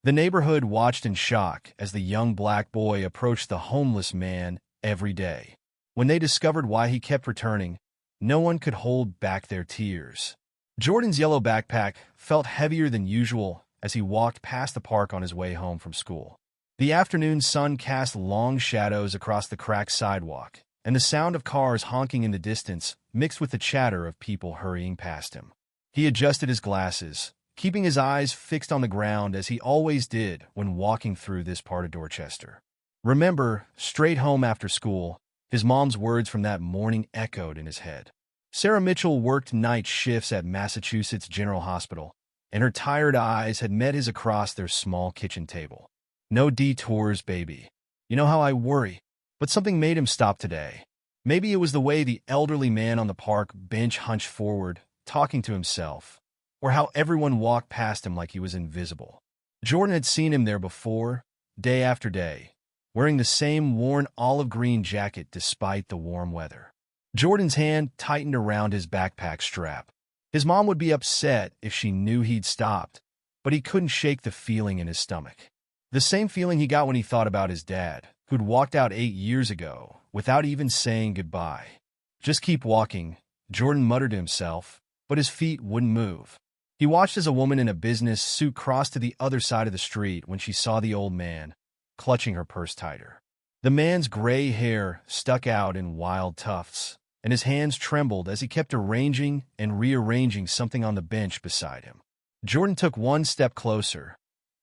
The neighborhood watched in shock as the young black boy approached the homeless man every day. When they discovered why he kept returning, no one could hold back their tears. Jordan's yellow backpack felt heavier than usual as he walked past the park on his way home from school. The afternoon sun cast long shadows across the cracked sidewalk, and the sound of cars honking in the distance mixed with the chatter of people hurrying past him. He adjusted his glasses, keeping his eyes fixed on the ground as he always did when walking through this part of Dorchester. "Remember, straight home after school," his mom's words from that morning echoed in his head. Sarah Mitchell worked night shifts at Massachusetts General Hospital, and her tired eyes had met his across their small kitchen table. "No detours, baby. You know how I worry." But something made him stop today. Maybe it was the way the elderly man on the park bench hunched forward, talking to himself, or how everyone walked past him like he was invisible. Jordan had seen him there before, day after day, wearing the same worn olive-green jacket despite the warm weather. Jordan's hand tightened around his backpack strap. His mom would be upset if she knew he'd stopped, but he couldn't shake the feeling in his stomach. The same feeling he got when he thought about his dad, who'd walked out 8 years ago without even saying goodbye. "Just keep walking," Jordan muttered to himself, but his feet wouldn't move. He watched as a woman in a business suit crossed to the other side of the street when she saw the old man, clutching her purse tighter. The man's gray hair stuck out in wild tufts, and his hands trembled as he kept arranging and rearranging something on the bench beside him. Jordan took one step closer,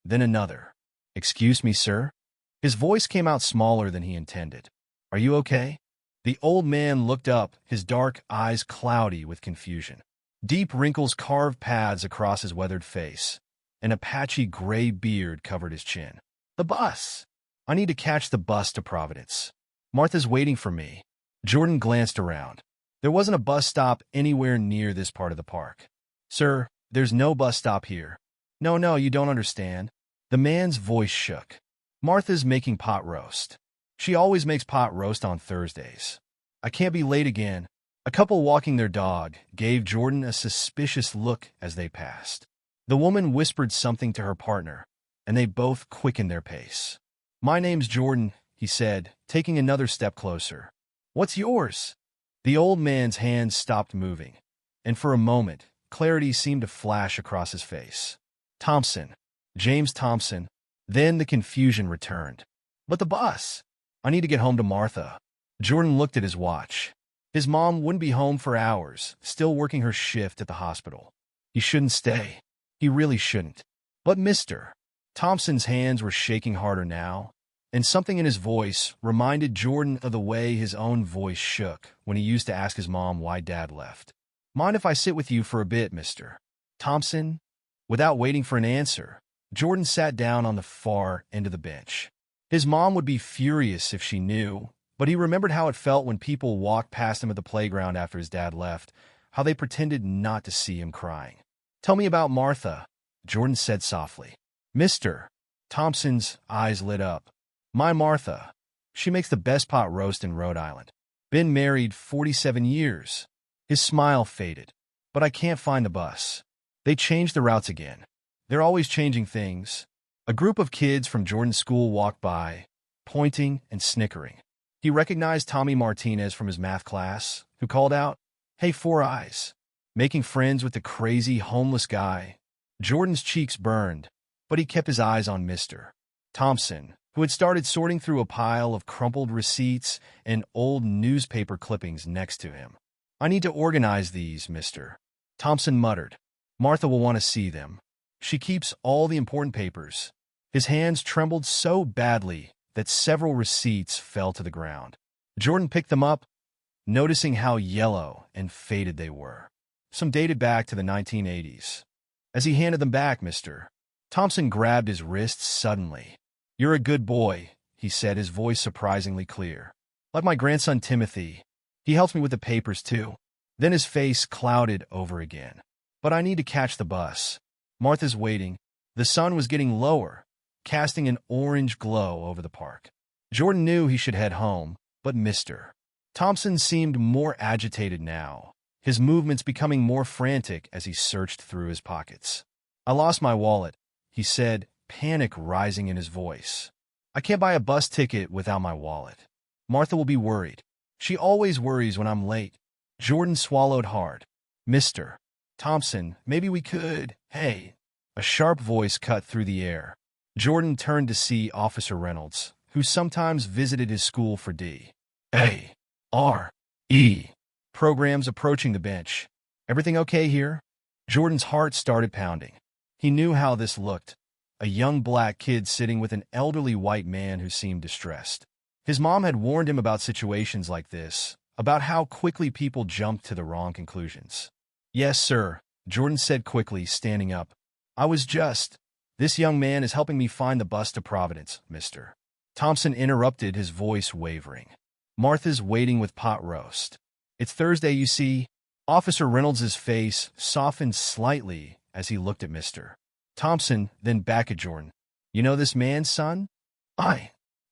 then another. "Excuse me, sir?" His voice came out smaller than he intended. "Are you okay?" The old man looked up, his dark eyes cloudy with confusion. Deep wrinkles carved paths across his weathered face, and a patchy gray beard covered his chin. "The bus! I need to catch the bus to Providence. Martha's waiting for me." Jordan glanced around. There wasn't a bus stop anywhere near this part of the park. "Sir, there's no bus stop here." No, you don't understand." The man's voice shook. "Martha's making pot roast. She always makes pot roast on Thursdays. I can't be late again." A couple walking their dog gave Jordan a suspicious look as they passed. The woman whispered something to her partner, and they both quickened their pace. "My name's Jordan," he said, taking another step closer. "What's yours?" The old man's hands stopped moving, and for a moment, clarity seemed to flash across his face. "Thompson. James Thompson." Then the confusion returned. "But the bus. I need to get home to Martha." Jordan looked at his watch. His mom wouldn't be home for hours, still working her shift at the hospital. He shouldn't stay. He really shouldn't. "But Mr. Thompson's hands were shaking harder now, and something in his voice reminded Jordan of the way his own voice shook when he used to ask his mom why Dad left. "Mind if I sit with you for a bit, Mr. Thompson?" Without waiting for an answer, Jordan sat down on the far end of the bench. His mom would be furious if she knew, but he remembered how it felt when people walked past him at the playground after his dad left, how they pretended not to see him crying. "Tell me about Martha," Jordan said softly. Mr. Thompson's eyes lit up. "My Martha. She makes the best pot roast in Rhode Island. Been married 47 years. His smile faded. "But I can't find the bus. They changed the routes again. They're always changing things." A group of kids from Jordan's school walked by, pointing and snickering. He recognized Tommy Martinez from his math class, who called out, "Hey, Four Eyes." Making friends with the crazy homeless guy. Jordan's cheeks burned, but he kept his eyes on Mr. Thompson, who had started sorting through a pile of crumpled receipts and old newspaper clippings next to him. "I need to organize these, Mr. Thompson muttered. "Martha will want to see them. She keeps all the important papers." His hands trembled so badly that several receipts fell to the ground. Jordan picked them up, noticing how yellow and faded they were. Some dated back to the 1980s. As he handed them back, Mr. Thompson grabbed his wrists suddenly. "You're a good boy," he said, his voice surprisingly clear. "Like my grandson Timothy. He helps me with the papers, too." Then his face clouded over again. "But I need to catch the bus. Martha's waiting." The sun was getting lower, casting an orange glow over the park. Jordan knew he should head home, but Mr. Thompson seemed more agitated now, his movements becoming more frantic as he searched through his pockets. "I lost my wallet," he said, panic rising in his voice. "I can't buy a bus ticket without my wallet. Martha will be worried. She always worries when I'm late." Jordan swallowed hard. "Mr. Thompson, maybe we could— Hey." A sharp voice cut through the air. Jordan turned to see Officer Reynolds, who sometimes visited his school for D.A.R.E. programs, approaching the bench. "Everything okay here?" Jordan's heart started pounding. He knew how this looked. A young black kid sitting with an elderly white man who seemed distressed. His mom had warned him about situations like this, about how quickly people jumped to the wrong conclusions. "Yes, sir," Jordan said quickly, standing up. This young man is helping me find the bus to Providence, Mr. Thompson interrupted, his voice wavering. "Martha's waiting with pot roast. It's Thursday, you see." Officer Reynolds' face softened slightly as he looked at Mr. Thompson, then back at Jordan. "You know this man, son?"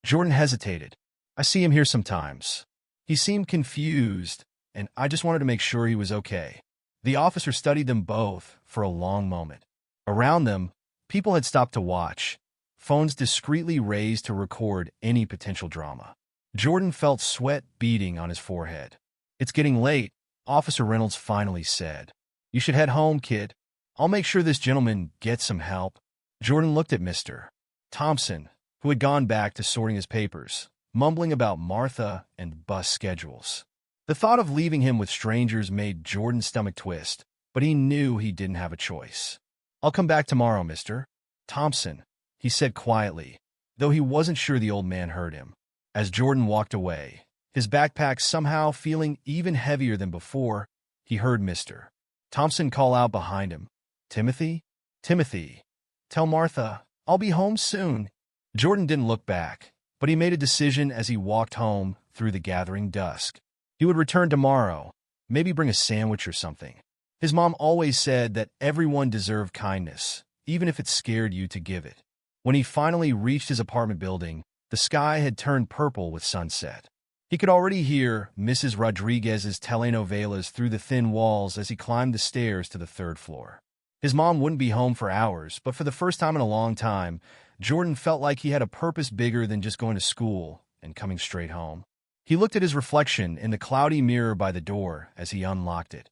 Jordan hesitated. "I see him here sometimes. He seemed confused, and I just wanted to make sure he was okay." The officer studied them both for a long moment. Around them, people had stopped to watch, phones discreetly raised to record any potential drama. Jordan felt sweat beading on his forehead. "It's getting late," Officer Reynolds finally said. "You should head home, kid. I'll make sure this gentleman gets some help." Jordan looked at Mr. Thompson, who had gone back to sorting his papers, mumbling about Martha and bus schedules. The thought of leaving him with strangers made Jordan's stomach twist, but he knew he didn't have a choice. "I'll come back tomorrow, Mr. Thompson," he said quietly, though he wasn't sure the old man heard him. As Jordan walked away, his backpack somehow feeling even heavier than before, he heard Mr. Thompson call out behind him, "Timothy? Timothy, tell Martha I'll be home soon." Jordan didn't look back, but he made a decision as he walked home through the gathering dusk. He would return tomorrow, maybe bring a sandwich or something. His mom always said that everyone deserved kindness, even if it scared you to give it. When he finally reached his apartment building, the sky had turned purple with sunset. He could already hear Mrs. Rodriguez's telenovelas through the thin walls as he climbed the stairs to the third floor. His mom wouldn't be home for hours, but for the first time in a long time, Jordan felt like he had a purpose bigger than just going to school and coming straight home. He looked at his reflection in the cloudy mirror by the door as he unlocked it.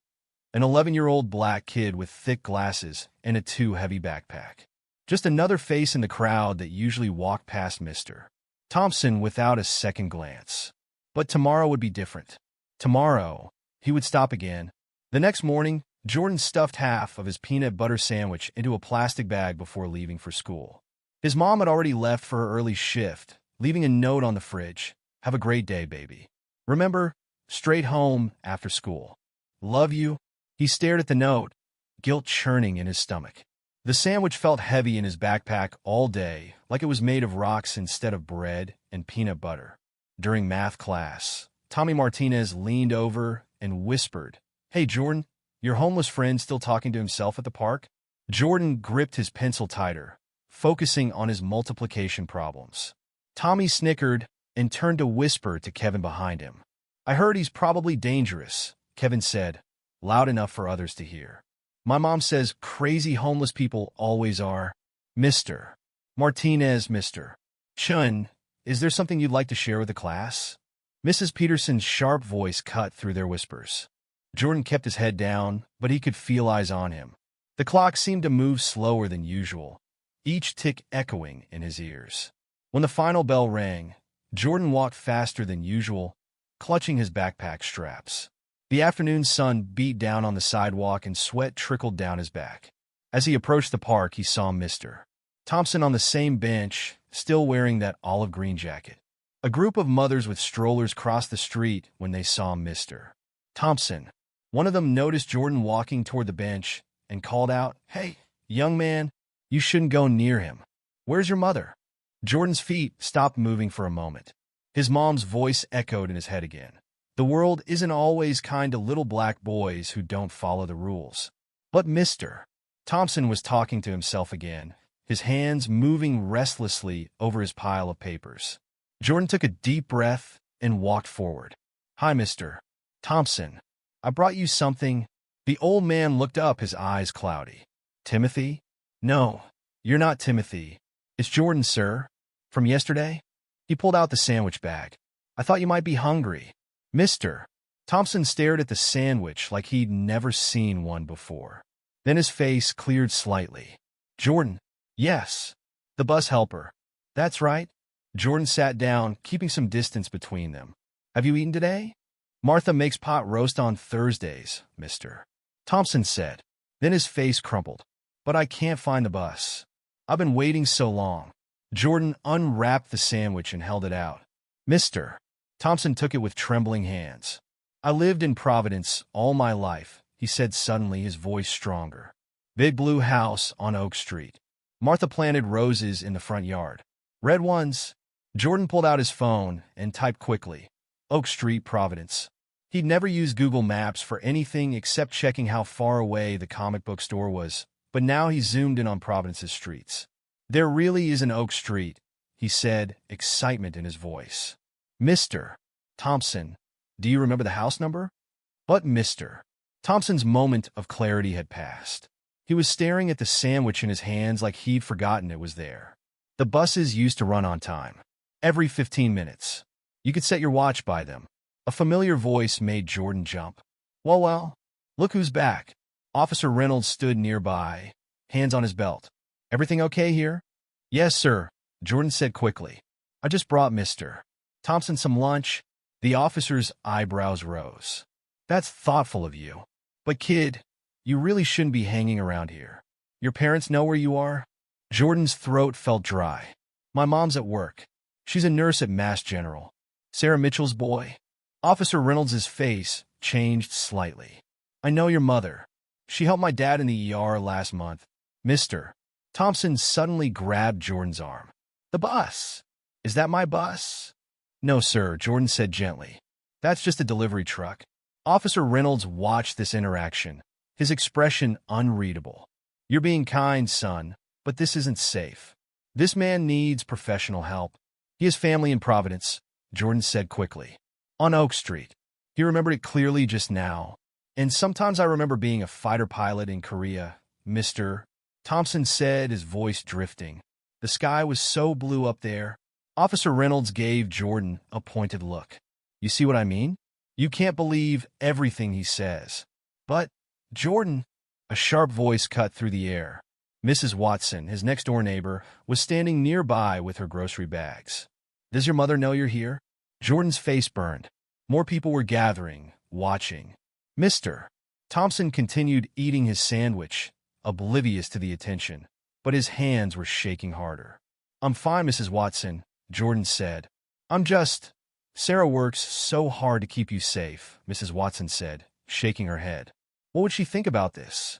An 11-year-old black kid with thick glasses and a too-heavy backpack. Just another face in the crowd that usually walked past Mr. Thompson without a second glance. But tomorrow would be different. Tomorrow, he would stop again. The next morning, Jordan stuffed half of his peanut butter sandwich into a plastic bag before leaving for school. His mom had already left for her early shift, leaving a note on the fridge. "Have a great day, baby. Remember, straight home after school. Love you." He stared at the note, guilt churning in his stomach. The sandwich felt heavy in his backpack all day, like it was made of rocks instead of bread and peanut butter. During math class, Tommy Martinez leaned over and whispered, "Hey, Jordan, your homeless friend still talking to himself at the park?" Jordan gripped his pencil tighter, focusing on his multiplication problems. Tommy snickered and turned to whisper to Kevin behind him. "I heard he's probably dangerous," Kevin said, loud enough for others to hear. "My mom says crazy homeless people always are." "Mr. Martinez, Mr. Chun, is there something you'd like to share with the class?" Mrs. Peterson's sharp voice cut through their whispers. Jordan kept his head down, but he could feel eyes on him. The clock seemed to move slower than usual, each tick echoing in his ears. When the final bell rang, Jordan walked faster than usual, clutching his backpack straps. The afternoon sun beat down on the sidewalk and sweat trickled down his back. As he approached the park, he saw Mr. Thompson on the same bench, still wearing that olive green jacket. A group of mothers with strollers crossed the street when they saw Mr. Thompson. One of them noticed Jordan walking toward the bench and called out, "Hey, young man, you shouldn't go near him. Where's your mother?" Jordan's feet stopped moving for a moment. His mom's voice echoed in his head again. "The world isn't always kind to little black boys who don't follow the rules." But Mr. Thompson was talking to himself again, his hands moving restlessly over his pile of papers. Jordan took a deep breath and walked forward. "Hi, Mr. Thompson. I brought you something." The old man looked up, his eyes cloudy. "Timothy?" "No, you're not Timothy," It's Jordan, sir. From yesterday? He pulled out the sandwich bag. I thought you might be hungry. Mister. Thompson stared at the sandwich like he'd never seen one before. Then his face cleared slightly. Jordan. Yes. The bus helper. That's right. Jordan sat down, keeping some distance between them. Have you eaten today? Martha makes pot roast on Thursdays, mister. Thompson said. Then his face crumpled. But I can't find the bus. I've been waiting so long. Jordan unwrapped the sandwich and held it out. Mister. Thompson took it with trembling hands. I lived in Providence all my life, he said suddenly, his voice stronger. Big blue house on Oak Street. Martha planted roses in the front yard. Red ones. Jordan pulled out his phone and typed quickly. Oak Street, Providence. He'd never used Google Maps for anything except checking how far away the comic book store was, but now he zoomed in on Providence's streets. There really is an Oak Street, he said, excitement in his voice. Mister. Thompson. Do you remember the house number? But mister. Thompson's moment of clarity had passed. He was staring at the sandwich in his hands like he'd forgotten it was there. The buses used to run on time. Every 15 minutes. You could set your watch by them. A familiar voice made Jordan jump. Well, look who's back. Officer Reynolds stood nearby, hands on his belt. Everything okay here? Yes, sir, Jordan said quickly. I just brought Mr. Thompson some lunch. The officer's eyebrows rose. That's thoughtful of you. But kid, you really shouldn't be hanging around here. Your parents know where you are? Jordan's throat felt dry. My mom's at work. She's a nurse at Mass General. Sarah Mitchell's boy. Officer Reynolds' face changed slightly. I know your mother. She helped my dad in the ER last month. Mister. Thompson suddenly grabbed Jordan's arm. The bus. Is that my bus? No, sir, Jordan said gently. That's just a delivery truck. Officer Reynolds watched this interaction, his expression unreadable. You're being kind, son, but this isn't safe. This man needs professional help. He has family in Providence, Jordan said quickly. On Oak Street. He remembered it clearly just now. And sometimes I remember being a fighter pilot in Korea, Mr. Thompson said, his voice drifting. The sky was so blue up there. Officer Reynolds gave Jordan a pointed look. You see what I mean? You can't believe everything he says. But, Jordan, a sharp voice cut through the air. Mrs. Watson, his next-door neighbor, was standing nearby with her grocery bags. Does your mother know you're here? Jordan's face burned. More people were gathering, watching. Mr. Thompson continued eating his sandwich, oblivious to the attention, but his hands were shaking harder. I'm fine, Mrs. Watson, Jordan said. I'm just... Sarah works so hard to keep you safe, Mrs. Watson said, shaking her head. What would she think about this?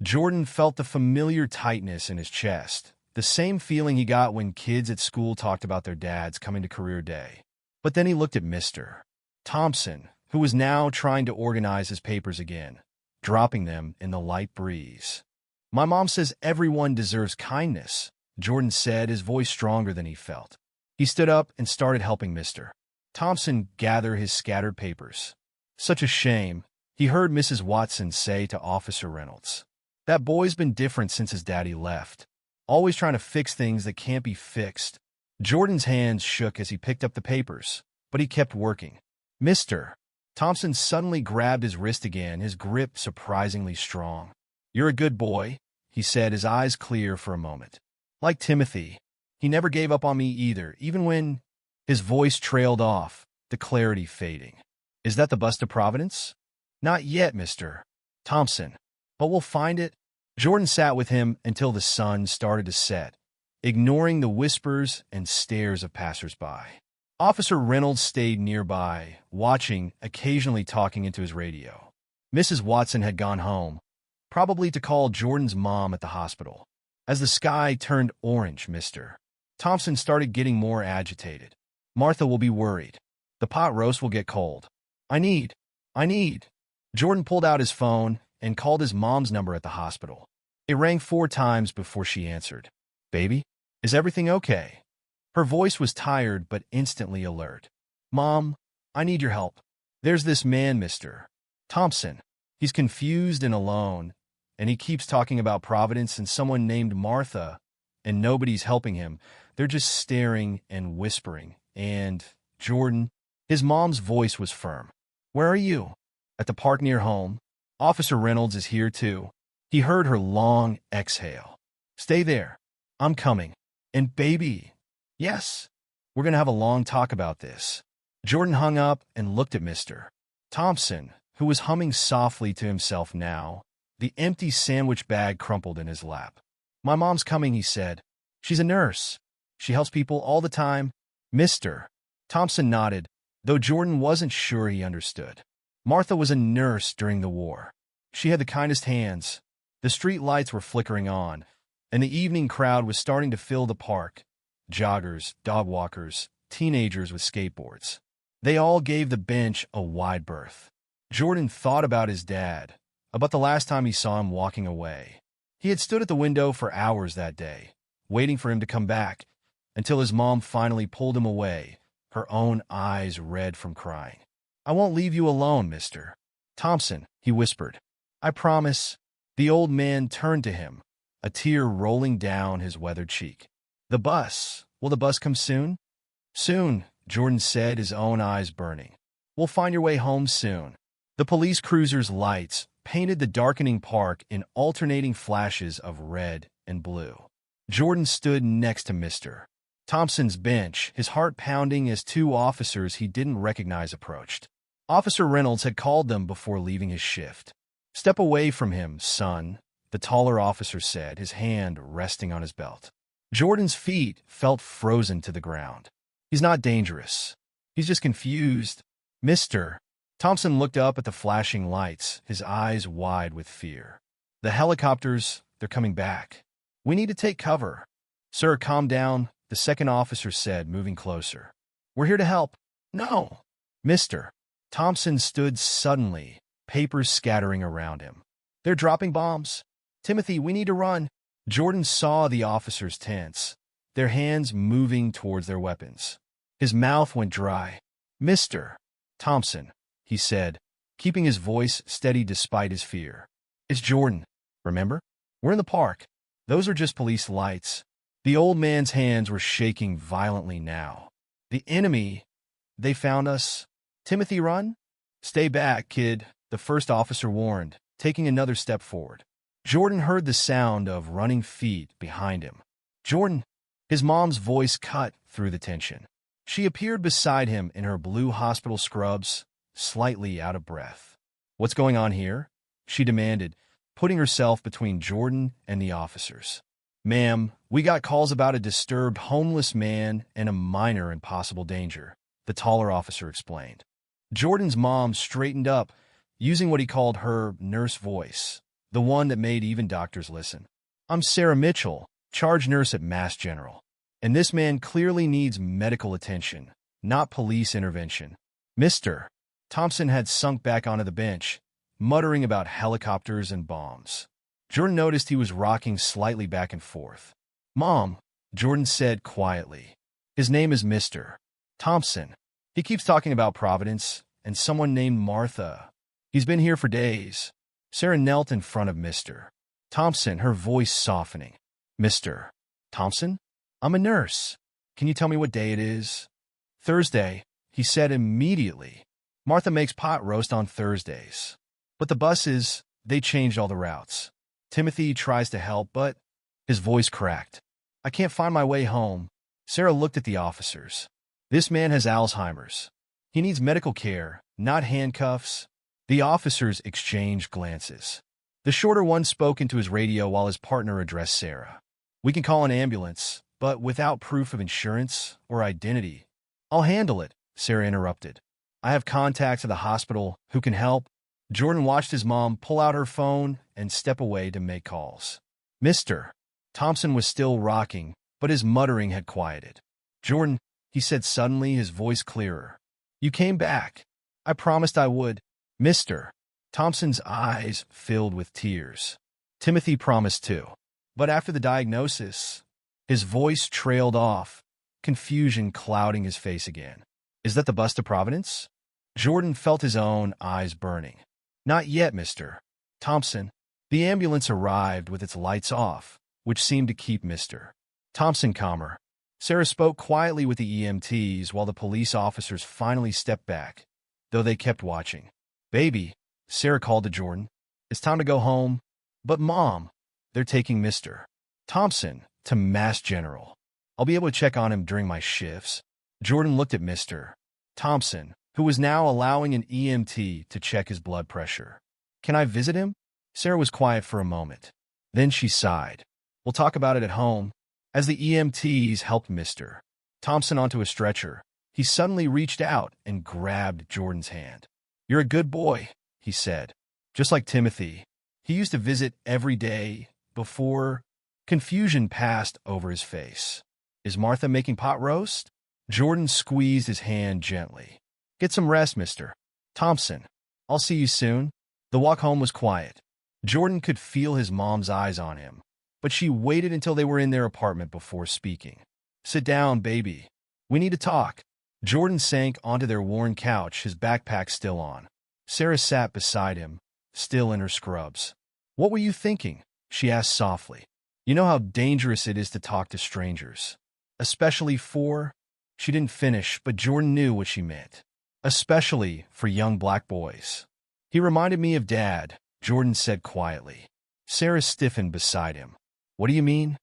Jordan felt the familiar tightness in his chest, the same feeling he got when kids at school talked about their dads coming to career day. But then he looked at Mr. Thompson, who was now trying to organize his papers again, dropping them in the light breeze. My mom says everyone deserves kindness, Jordan said, his voice stronger than he felt. He stood up and started helping Mr. Thompson gather his scattered papers. Such a shame, he heard Mrs. Watson say to Officer Reynolds. That boy's been different since his daddy left. Always trying to fix things that can't be fixed. Jordan's hands shook as he picked up the papers, but he kept working. Mr. Thompson suddenly grabbed his wrist again, his grip surprisingly strong. You're a good boy, he said, his eyes clear for a moment. Like Timothy, he never gave up on me either, even when... His voice trailed off, the clarity fading. Is that the bus to Providence? Not yet, Mr. Thompson. But we'll find it. Jordan sat with him until the sun started to set, ignoring the whispers and stares of passers-by. Officer Reynolds stayed nearby, watching, occasionally talking into his radio. Mrs. Watson had gone home, probably to call Jordan's mom at the hospital. As the sky turned orange, Mr. Thompson started getting more agitated. Martha will be worried. The pot roast will get cold. I need. Jordan pulled out his phone and called his mom's number at the hospital. It rang 4 times before she answered. Baby, is everything okay? Her voice was tired but instantly alert. Mom, I need your help. There's this man, Mr. Thompson. He's confused and alone, and he keeps talking about Providence and someone named Martha, and nobody's helping him. They're just staring and whispering. And Jordan, his mom's voice was firm. Where are you? At the park near home. Officer Reynolds is here too. He heard her long exhale. Stay there. I'm coming. And baby, yes, we're going to have a long talk about this. Jordan hung up and looked at Mr. Thompson, who was humming softly to himself now, the empty sandwich bag crumpled in his lap. My mom's coming, he said. She's a nurse. She helps people all the time. Mr. Thompson nodded, though Jordan wasn't sure he understood. Martha was a nurse during the war. She had the kindest hands. The street lights were flickering on, and the evening crowd was starting to fill the park. Joggers, dog walkers, teenagers with skateboards. They all gave the bench a wide berth. Jordan thought about his dad, about the last time he saw him walking away. He had stood at the window for hours that day, waiting for him to come back, until his mom finally pulled him away, her own eyes red from crying. I won't leave you alone, Mr. Thompson, he whispered. I promise. The old man turned to him, a tear rolling down his weathered cheek. The bus. Will the bus come soon? Soon, Jordan said, his own eyes burning. We'll find your way home soon. The police cruiser's lights painted the darkening park in alternating flashes of red and blue. Jordan stood next to Mr. Thompson's bench, his heart pounding as two officers he didn't recognize approached. Officer Reynolds had called them before leaving his shift. Step away from him, son, the taller officer said, his hand resting on his belt. Jordan's feet felt frozen to the ground. He's not dangerous. He's just confused. Mr. Thompson looked up at the flashing lights, his eyes wide with fear. The helicopters, they're coming back. We need to take cover. Sir, calm down, the second officer said, moving closer. We're here to help. No. Mr. Thompson stood suddenly, papers scattering around him. They're dropping bombs. Timothy, we need to run. Jordan saw the officers tense, their hands moving towards their weapons. His mouth went dry. Mr. Thompson, he said, keeping his voice steady despite his fear. It's Jordan, remember? We're in the park. Those are just police lights. The old man's hands were shaking violently now. The enemy, they found us. Timothy, run? Stay back, kid, the first officer warned, taking another step forward. Jordan heard the sound of running feet behind him. Jordan, his mom's voice cut through the tension. She appeared beside him in her blue hospital scrubs, slightly out of breath. What's going on here? She demanded, putting herself between Jordan and the officers. Ma'am, we got calls about a disturbed homeless man and a minor in possible danger, the taller officer explained. Jordan's mom straightened up, using what he called her nurse voice, the one that made even doctors listen. I'm Sarah Mitchell, charge nurse at Mass General. And this man clearly needs medical attention, not police intervention. Mr. Thompson had sunk back onto the bench, muttering about helicopters and bombs. Jordan noticed he was rocking slightly back and forth. Mom, Jordan said quietly. His name is Mr. Thompson. He keeps talking about Providence and someone named Martha. He's been here for days. Sarah knelt in front of Mr. Thompson, her voice softening. Mr. Thompson? I'm a nurse. Can you tell me what day it is? Thursday, he said immediately. Martha makes pot roast on Thursdays. But the buses, they changed all the routes. Timothy tries to help, but his voice cracked. I can't find my way home. Sarah looked at the officers. This man has Alzheimer's. He needs medical care, not handcuffs. The officers exchanged glances. The shorter one spoke into his radio while his partner addressed Sarah. We can call an ambulance, but without proof of insurance or identity. I'll handle it, Sarah interrupted. I have contacts at the hospital who can help. Jordan watched his mom pull out her phone and step away to make calls. Mr. Thompson was still rocking, but his muttering had quieted. Jordan, he said suddenly, his voice clearer. You came back. I promised I would. Mr. Thompson's eyes filled with tears. Timothy promised too. But after the diagnosis, his voice trailed off, confusion clouding his face again. Is that the bus to Providence? Jordan felt his own eyes burning. Not yet, Mr. Thompson. The ambulance arrived with its lights off, which seemed to keep Mr. Thompson, calmer. Sarah spoke quietly with the EMTs while the police officers finally stepped back, though they kept watching. Baby, Sarah called to Jordan. It's time to go home. But Mom, they're taking Mr. Thompson to Mass General. I'll be able to check on him during my shifts. Jordan looked at Mr. Thompson, who was now allowing an EMT to check his blood pressure. Can I visit him? Sarah was quiet for a moment. Then she sighed. We'll talk about it at home. As the EMTs helped Mr. Thompson onto a stretcher, he suddenly reached out and grabbed Jordan's hand. You're a good boy, he said. Just like Timothy. He used to visit every day before. Confusion passed over his face. Is Martha making pot roast? Jordan squeezed his hand gently. Get some rest, Mr. Thompson. I'll see you soon. The walk home was quiet. Jordan could feel his mom's eyes on him, but she waited until they were in their apartment before speaking. Sit down, baby. We need to talk. Jordan sank onto their worn couch, his backpack still on. Sarah sat beside him, still in her scrubs. What were you thinking? She asked softly. You know how dangerous it is to talk to strangers. Especially for... She didn't finish, but Jordan knew what she meant. Especially for young black boys. He reminded me of Dad, Jordan said quietly. Sarah stiffened beside him. What do you mean?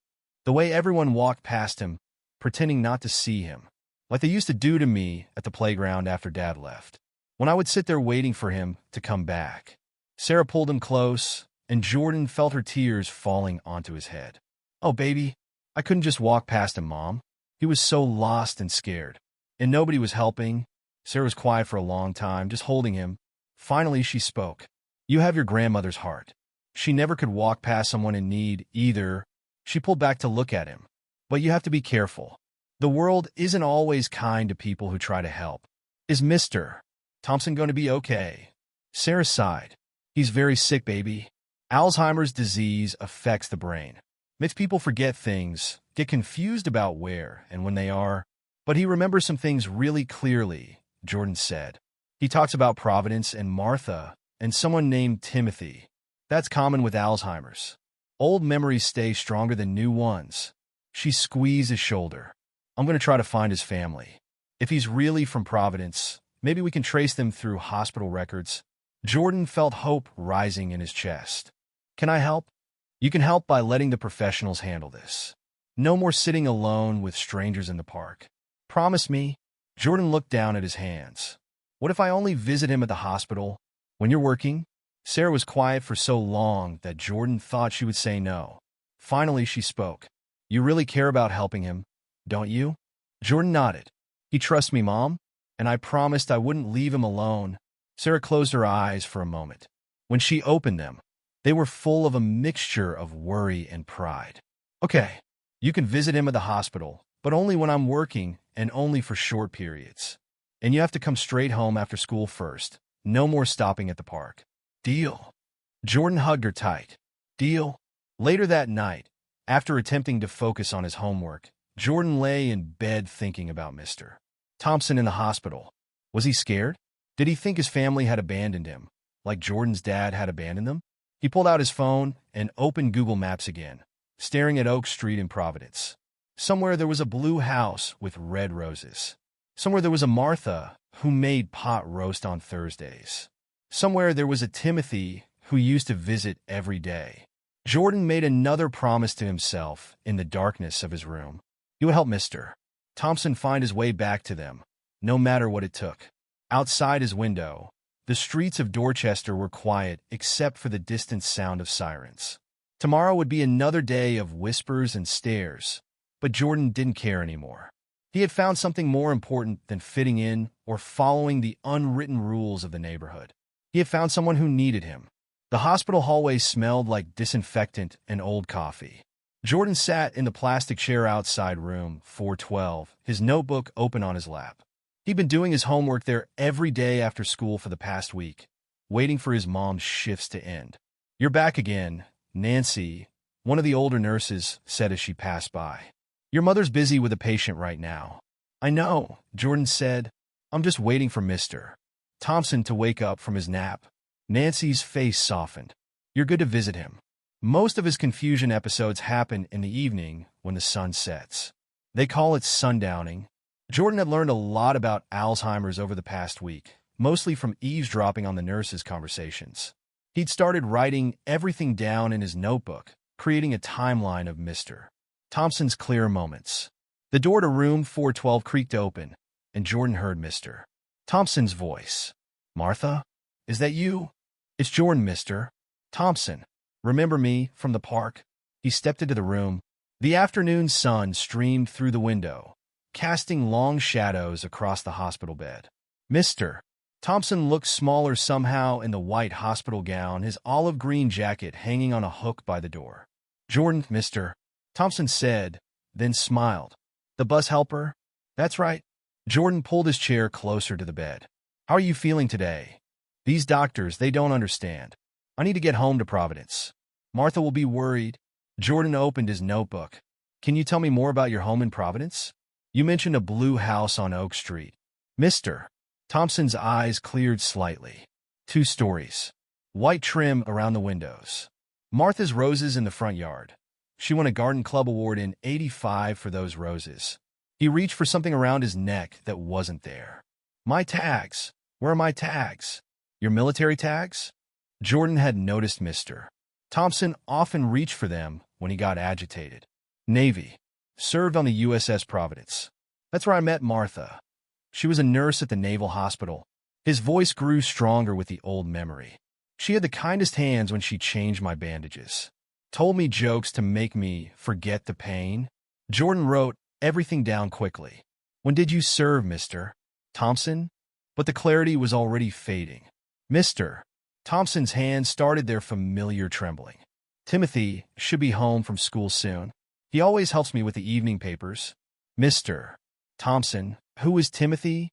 The way everyone walked past him, pretending not to see him, like they used to do to me at the playground after Dad left, when I would sit there waiting for him to come back. Sarah pulled him close, and Jordan felt her tears falling onto his head. Oh, baby, I couldn't just walk past him, Mom. He was so lost and scared, and nobody was helping. Sarah was quiet for a long time, just holding him. Finally, she spoke. You have your grandmother's heart. She never could walk past someone in need either. She pulled back to look at him. But you have to be careful. The world isn't always kind to people who try to help. Is Mr. Thompson going to be okay? Sarah sighed. He's very sick, baby. Alzheimer's disease affects the brain. Makes people forget things, get confused about where and when they are. But he remembers some things really clearly, Jordan said. He talks about Providence and Martha and someone named Timothy. That's common with Alzheimer's. Old memories stay stronger than new ones. She squeezed his shoulder. I'm going to try to find his family. If he's really from Providence, maybe we can trace them through hospital records. Jordan felt hope rising in his chest. Can I help? You can help by letting the professionals handle this. No more sitting alone with strangers in the park. Promise me? Jordan looked down at his hands. What if I only visit him at the hospital? When you're working? Sarah was quiet for so long that Jordan thought she would say no. Finally, she spoke. You really care about helping him, don't you? Jordan nodded. He trusts me, Mom, and I promised I wouldn't leave him alone. Sarah closed her eyes for a moment. When she opened them, they were full of a mixture of worry and pride. Okay, you can visit him at the hospital, but only when I'm working and only for short periods. And you have to come straight home after school first. No more stopping at the park. Deal. Jordan hugged her tight. Deal. Later that night, after attempting to focus on his homework, Jordan lay in bed thinking about Mr. Thompson in the hospital. Was he scared? Did he think his family had abandoned him, like Jordan's dad had abandoned them? He pulled out his phone and opened Google Maps again, staring at Oak Street in Providence. Somewhere there was a blue house with red roses. Somewhere there was a Martha who made pot roast on Thursdays. Somewhere there was a Timothy who used to visit every day. Jordan made another promise to himself in the darkness of his room. He would help Mr. Thompson find his way back to them, no matter what it took. Outside his window, the streets of Dorchester were quiet except for the distant sound of sirens. Tomorrow would be another day of whispers and stares, but Jordan didn't care anymore. He had found something more important than fitting in or following the unwritten rules of the neighborhood. He had found someone who needed him. The hospital hallway smelled like disinfectant and old coffee. Jordan sat in the plastic chair outside room 412, his notebook open on his lap. He'd been doing his homework there every day after school for the past week, waiting for his mom's shifts to end. You're back again, Nancy, one of the older nurses said as she passed by. Your mother's busy with a patient right now. I know, Jordan said. I'm just waiting for Mr. Thompson to wake up from his nap. Nancy's face softened. You're good to visit him. Most of his confusion episodes happen in the evening when the sun sets. They call it sundowning. Jordan had learned a lot about Alzheimer's over the past week, mostly from eavesdropping on the nurses' conversations. He'd started writing everything down in his notebook, creating a timeline of Mr. Thompson's clear moments. The door to room 412 creaked open, and Jordan heard Mr. Thompson's voice. "Martha? Is that you?" "It's Jordan, Mr. Thompson. Remember me from the park?" He stepped into the room. The afternoon sun streamed through the window, casting long shadows across the hospital bed. Mr. Thompson looked smaller somehow in the white hospital gown, his olive-green jacket hanging on a hook by the door. "Jordan, Mr. Thompson said, then smiled. "The bus helper?" "That's right." Jordan pulled his chair closer to the bed. "How are you feeling today? These doctors, they don't understand. I need to get home to Providence. Martha will be worried." Jordan opened his notebook. "Can you tell me more about your home in Providence? You mentioned a blue house on Oak Street." Mr. Thompson's eyes cleared slightly. 2 stories. White trim around the windows. Martha's roses in the front yard. She won a Garden Club award in '85 for those roses. He reached for something around his neck that wasn't there. "My tags. Where are my tags?" "Your military tags?" Jordan had noticed Mr. Thompson often reached for them when he got agitated. "Navy. Served on the USS Providence. That's where I met Martha. She was a nurse at the Naval Hospital." His voice grew stronger with the old memory. "She had the kindest hands when she changed my bandages. Told me jokes to make me forget the pain." Jordan wrote everything down quickly. "When did you serve, Mr. Thompson?" But the clarity was already fading. Mr. Thompson's hands started their familiar trembling. "Timothy should be home from school soon. He always helps me with the evening papers." "Mr. Thompson, who is Timothy?"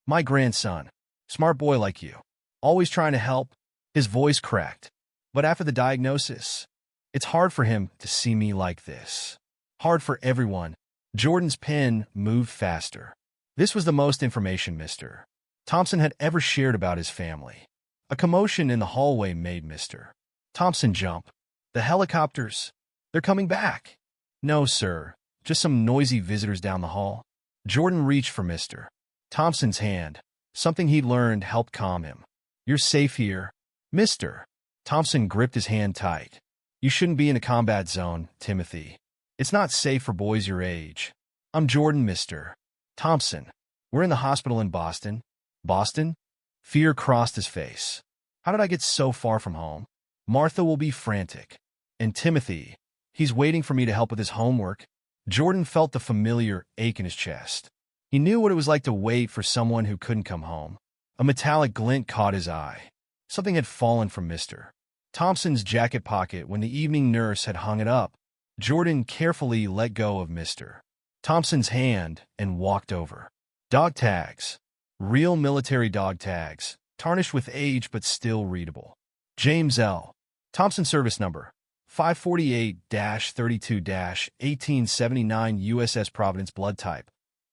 "My grandson. Smart boy like you. Always trying to help." His voice cracked. "But after the diagnosis, it's hard for him to see me like this. Hard for everyone." Jordan's pen moved faster. This was the most information Mr. Thompson had ever shared about his family. A commotion in the hallway made Mr. Thompson jump. "The helicopters! They're coming back!" "No, sir. Just some noisy visitors down the hall." Jordan reached for Mr. Thompson's hand. Something he'd learned helped calm him. "You're safe here." Mr. Thompson gripped his hand tight. "You shouldn't be in a combat zone, Timothy. It's not safe for boys your age." "I'm Jordan, Mr. Thompson. We're in the hospital in Boston." "Boston?" Fear crossed his face. "How did I get so far from home?" "Martha will be frantic. And Timothy, he's waiting for me to help with his homework." Jordan felt the familiar ache in his chest. He knew what it was like to wait for someone who couldn't come home. A metallic glint caught his eye. Something had fallen from Mr. Thompson's jacket pocket when the evening nurse had hung it up. Jordan carefully let go of Mr. Thompson's hand and walked over. Dog tags. Real military dog tags, tarnished with age but still readable. James L. Thompson service number 548-32-1879 USS Providence, blood type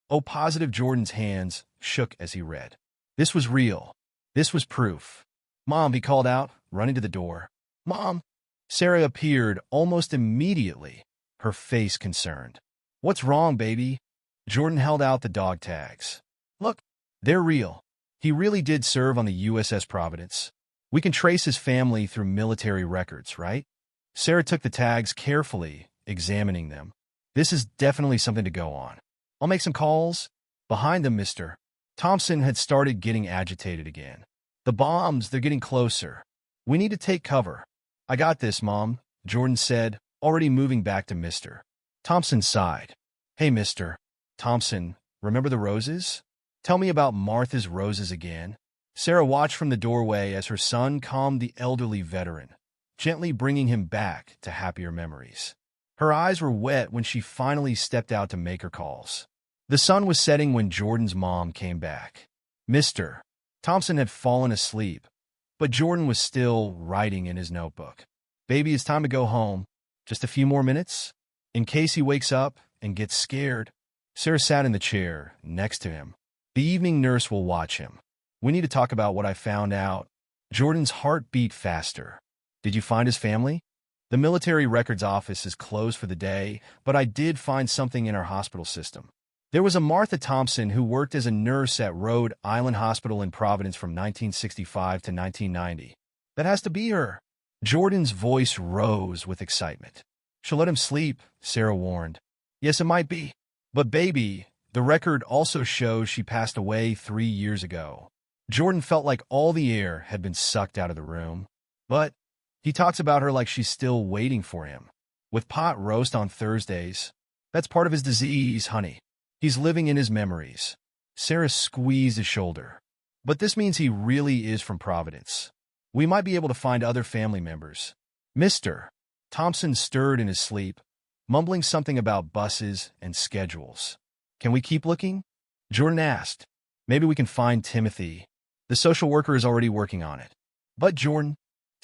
O positive. Jordan's hands shook as he read. This was real. This was proof. "Mom," he called out, running to the door. "Mom!" Sarah appeared almost immediately, her face concerned. "What's wrong, baby?" Jordan held out the dog tags. "Look, they're real. He really did serve on the USS Providence. We can trace his family through military records, right?" Sarah took the tags carefully, examining them. "This is definitely something to go on. I'll make some calls." Behind them, Mr. Thompson had started getting agitated again. "The bombs, they're getting closer. We need to take cover." "I got this, Mom," Jordan said, already moving back to Mr. Thompson sighed. "Hey, Mr. Thompson, remember the roses? Tell me about Martha's roses again." Sarah watched from the doorway as her son calmed the elderly veteran, gently bringing him back to happier memories. Her eyes were wet when she finally stepped out to make her calls. The sun was setting when Jordan's mom came back. Mr. Thompson had fallen asleep, but Jordan was still writing in his notebook. "Baby, it's time to go home. Just a few more minutes? In case he wakes up and gets scared." Sarah sat in the chair next to him. "The evening nurse will watch him. We need to talk about what I found out." Jordan's heart beat faster. "Did you find his family?" The military records office is closed for the day, but I did find something in our hospital system. There was a Martha Thompson who worked as a nurse at Rhode Island Hospital in Providence from 1965 to 1990. That has to be her. Jordan's voice rose with excitement. She'll let him sleep, Sarah warned. Yes, it might be. But baby, the record also shows she passed away 3 years ago. Jordan felt like all the air had been sucked out of the room. But he talks about her like she's still waiting for him. With pot roast on Thursdays. That's part of his disease, honey. He's living in his memories. Sarah squeezed his shoulder. But this means he really is from Providence. We might be able to find other family members. Mr. Thompson stirred in his sleep, mumbling something about buses and schedules. Can we keep looking? Jordan asked. Maybe we can find Timothy. The social worker is already working on it. But Jordan,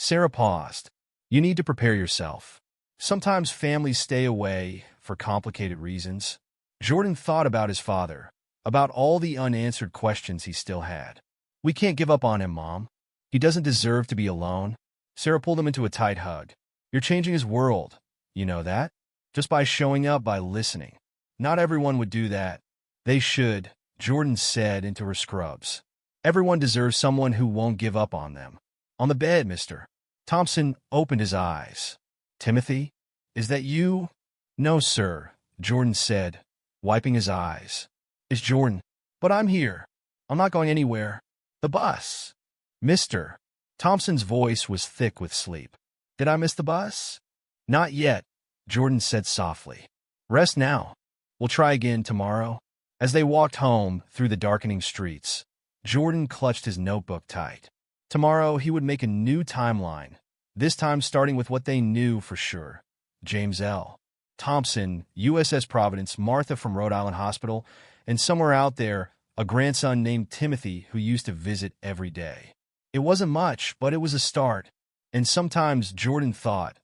Sarah paused. You need to prepare yourself. Sometimes families stay away for complicated reasons. Jordan thought about his father, about all the unanswered questions he still had. We can't give up on him, Mom. He doesn't deserve to be alone. Sarah pulled him into a tight hug. You're changing his world. You know that? Just by showing up, by listening. Not everyone would do that. They should, Jordan said into her scrubs. Everyone deserves someone who won't give up on them. On the bed, Mr. Thompson opened his eyes. Timothy, is that you? No, sir, Jordan said, wiping his eyes. It's Jordan. But I'm here. I'm not going anywhere. The bus. Mr. Thompson's voice was thick with sleep. Did I miss the bus? Not yet, Jordan said softly. Rest now. We'll try again tomorrow. As they walked home through the darkening streets, Jordan clutched his notebook tight. Tomorrow he would make a new timeline, this time starting with what they knew for sure. James L. Thompson, USS Providence, Martha from Rhode Island Hospital, and somewhere out there, a grandson named Timothy who used to visit every day. It wasn't much, but it was a start. And sometimes Jordan thought,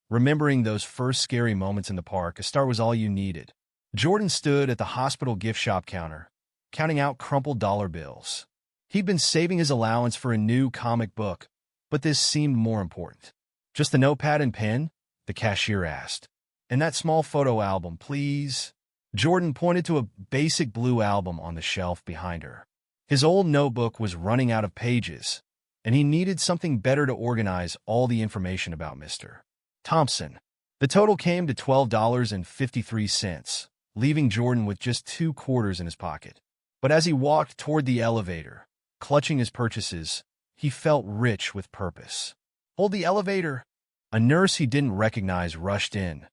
remembering those first scary moments in the park, a start was all you needed. Jordan stood at the hospital gift shop counter, counting out crumpled dollar bills. He'd been saving his allowance for a new comic book, but this seemed more important. Just a notepad and pen? The cashier asked. And that small photo album, please? Jordan pointed to a basic blue album on the shelf behind her. His old notebook was running out of pages, and he needed something better to organize all the information about Mr. Thompson. The total came to $12.53, leaving Jordan with just 2 quarters in his pocket. But as he walked toward the elevator, clutching his purchases, he felt rich with purpose. Hold the elevator! A nurse he didn't recognize rushed in,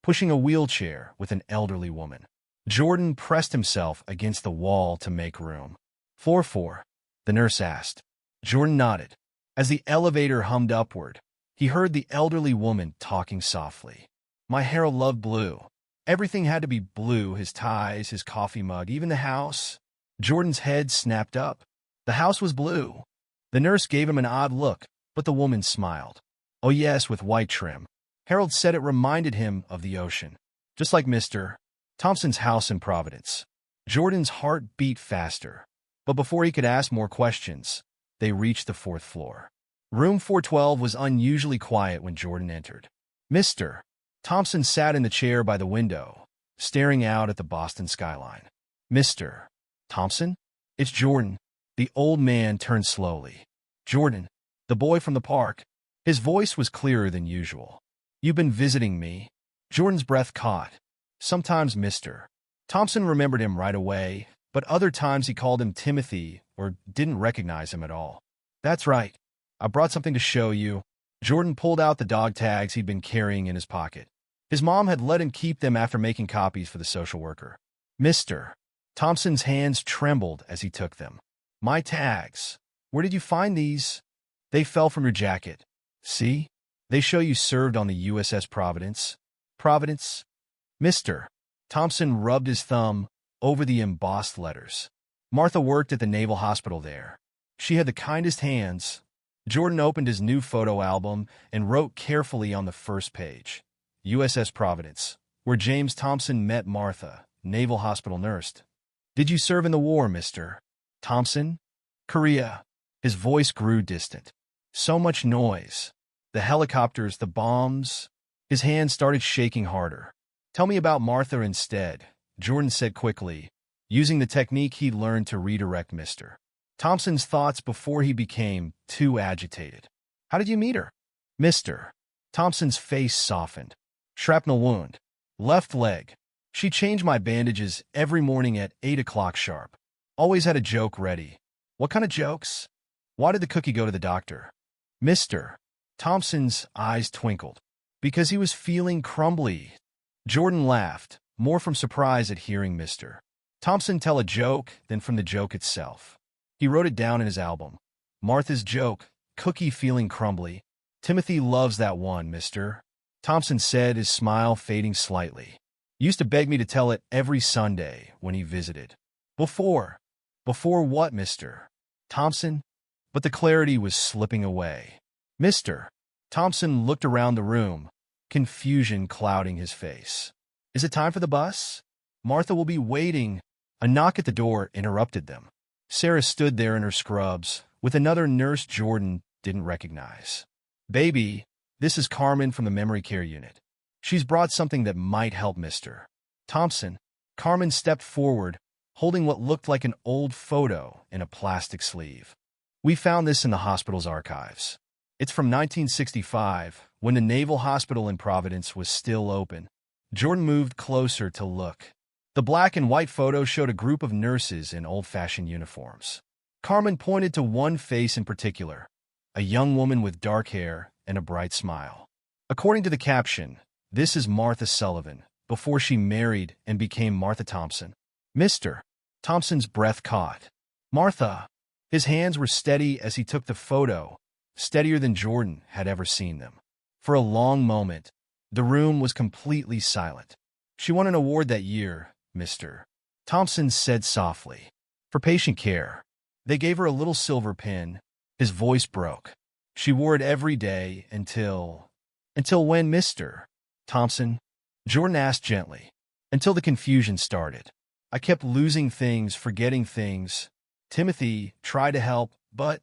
pushing a wheelchair with an elderly woman. Jordan pressed himself against the wall to make room. Floor 4, the nurse asked. Jordan nodded. As the elevator hummed upward, he heard the elderly woman talking softly. My Harold loved blue. Everything had to be blue, his ties, his coffee mug, even the house. Jordan's head snapped up. The house was blue. The nurse gave him an odd look, but the woman smiled. Oh yes, with white trim. Harold said it reminded him of the ocean, just like Mr. Thompson's house in Providence. Jordan's heart beat faster, but before he could ask more questions, they reached the 4th floor. Room 412 was unusually quiet when Jordan entered. Mr. Thompson sat in the chair by the window, staring out at the Boston skyline. Mr. Thompson? It's Jordan. The old man turned slowly. Jordan, the boy from the park. His voice was clearer than usual. You've been visiting me. Jordan's breath caught. Sometimes Mr. Thompson remembered him right away, but other times he called him Timothy or didn't recognize him at all. That's right. I brought something to show you. Jordan pulled out the dog tags he'd been carrying in his pocket. His mom had let him keep them after making copies for the social worker. Mr. Thompson's hands trembled as he took them. My tags. Where did you find these? They fell from your jacket. See? They show you served on the USS Providence. Providence? Mr. Thompson rubbed his thumb over the embossed letters. Martha worked at the Naval Hospital there. She had the kindest hands. Jordan opened his new photo album and wrote carefully on the first page, USS Providence, where James Thompson met Martha, Naval Hospital nurse. Did you serve in the war, Mr. Thompson? Korea. His voice grew distant. So much noise. The helicopters, the bombs. His hand started shaking harder. "Tell me about Martha instead," Jordan said quickly, using the technique he'd learned to redirect Mr. Thompson's thoughts before he became too agitated. "How did you meet her?" Mr. Thompson's face softened. "Shrapnel wound. Left leg. She changed my bandages every morning at 8 o'clock sharp. Always had a joke ready." "What kind of jokes?" "Why did the cookie go to the doctor?" Mr. Thompson's eyes twinkled. "Because he was feeling crumbly." Jordan laughed, more from surprise at hearing Mr. Thompson tell a joke than from the joke itself. He wrote it down in his album. "Martha's joke, cookie feeling crumbly. Timothy loves that one, Mr. Thompson said, his smile fading slightly. Used to beg me to tell it every Sunday when he visited. Before what, Mr. Thompson? But the clarity was slipping away. Mr. Thompson looked around the room, confusion clouding his face. Is it time for the bus? Martha will be waiting. A knock at the door interrupted them. Sarah stood there in her scrubs, with another nurse Jordan didn't recognize. Baby, this is Carmen from the memory care unit. She's brought something that might help Mr. Thompson. Carmen stepped forward, holding what looked like an old photo in a plastic sleeve. We found this in the hospital's archives. It's from 1965, when the Naval Hospital in Providence was still open. Jordan moved closer to look. The black and white photo showed a group of nurses in old-fashioned uniforms. Carmen pointed to one face in particular, a young woman with dark hair and a bright smile. According to the caption, this is Martha Sullivan, before she married and became Martha Thompson. Mr. Thompson's breath caught. Martha! His hands were steady as he took the photo, steadier than Jordan had ever seen them. For a long moment, the room was completely silent. She won an award that year, Mr. Thompson said softly. For patient care. They gave her a little silver pin. His voice broke. She wore it every day until when, Mr. Thompson? Jordan asked gently. Until the confusion started. I kept losing things, forgetting things. Timothy tried to help, but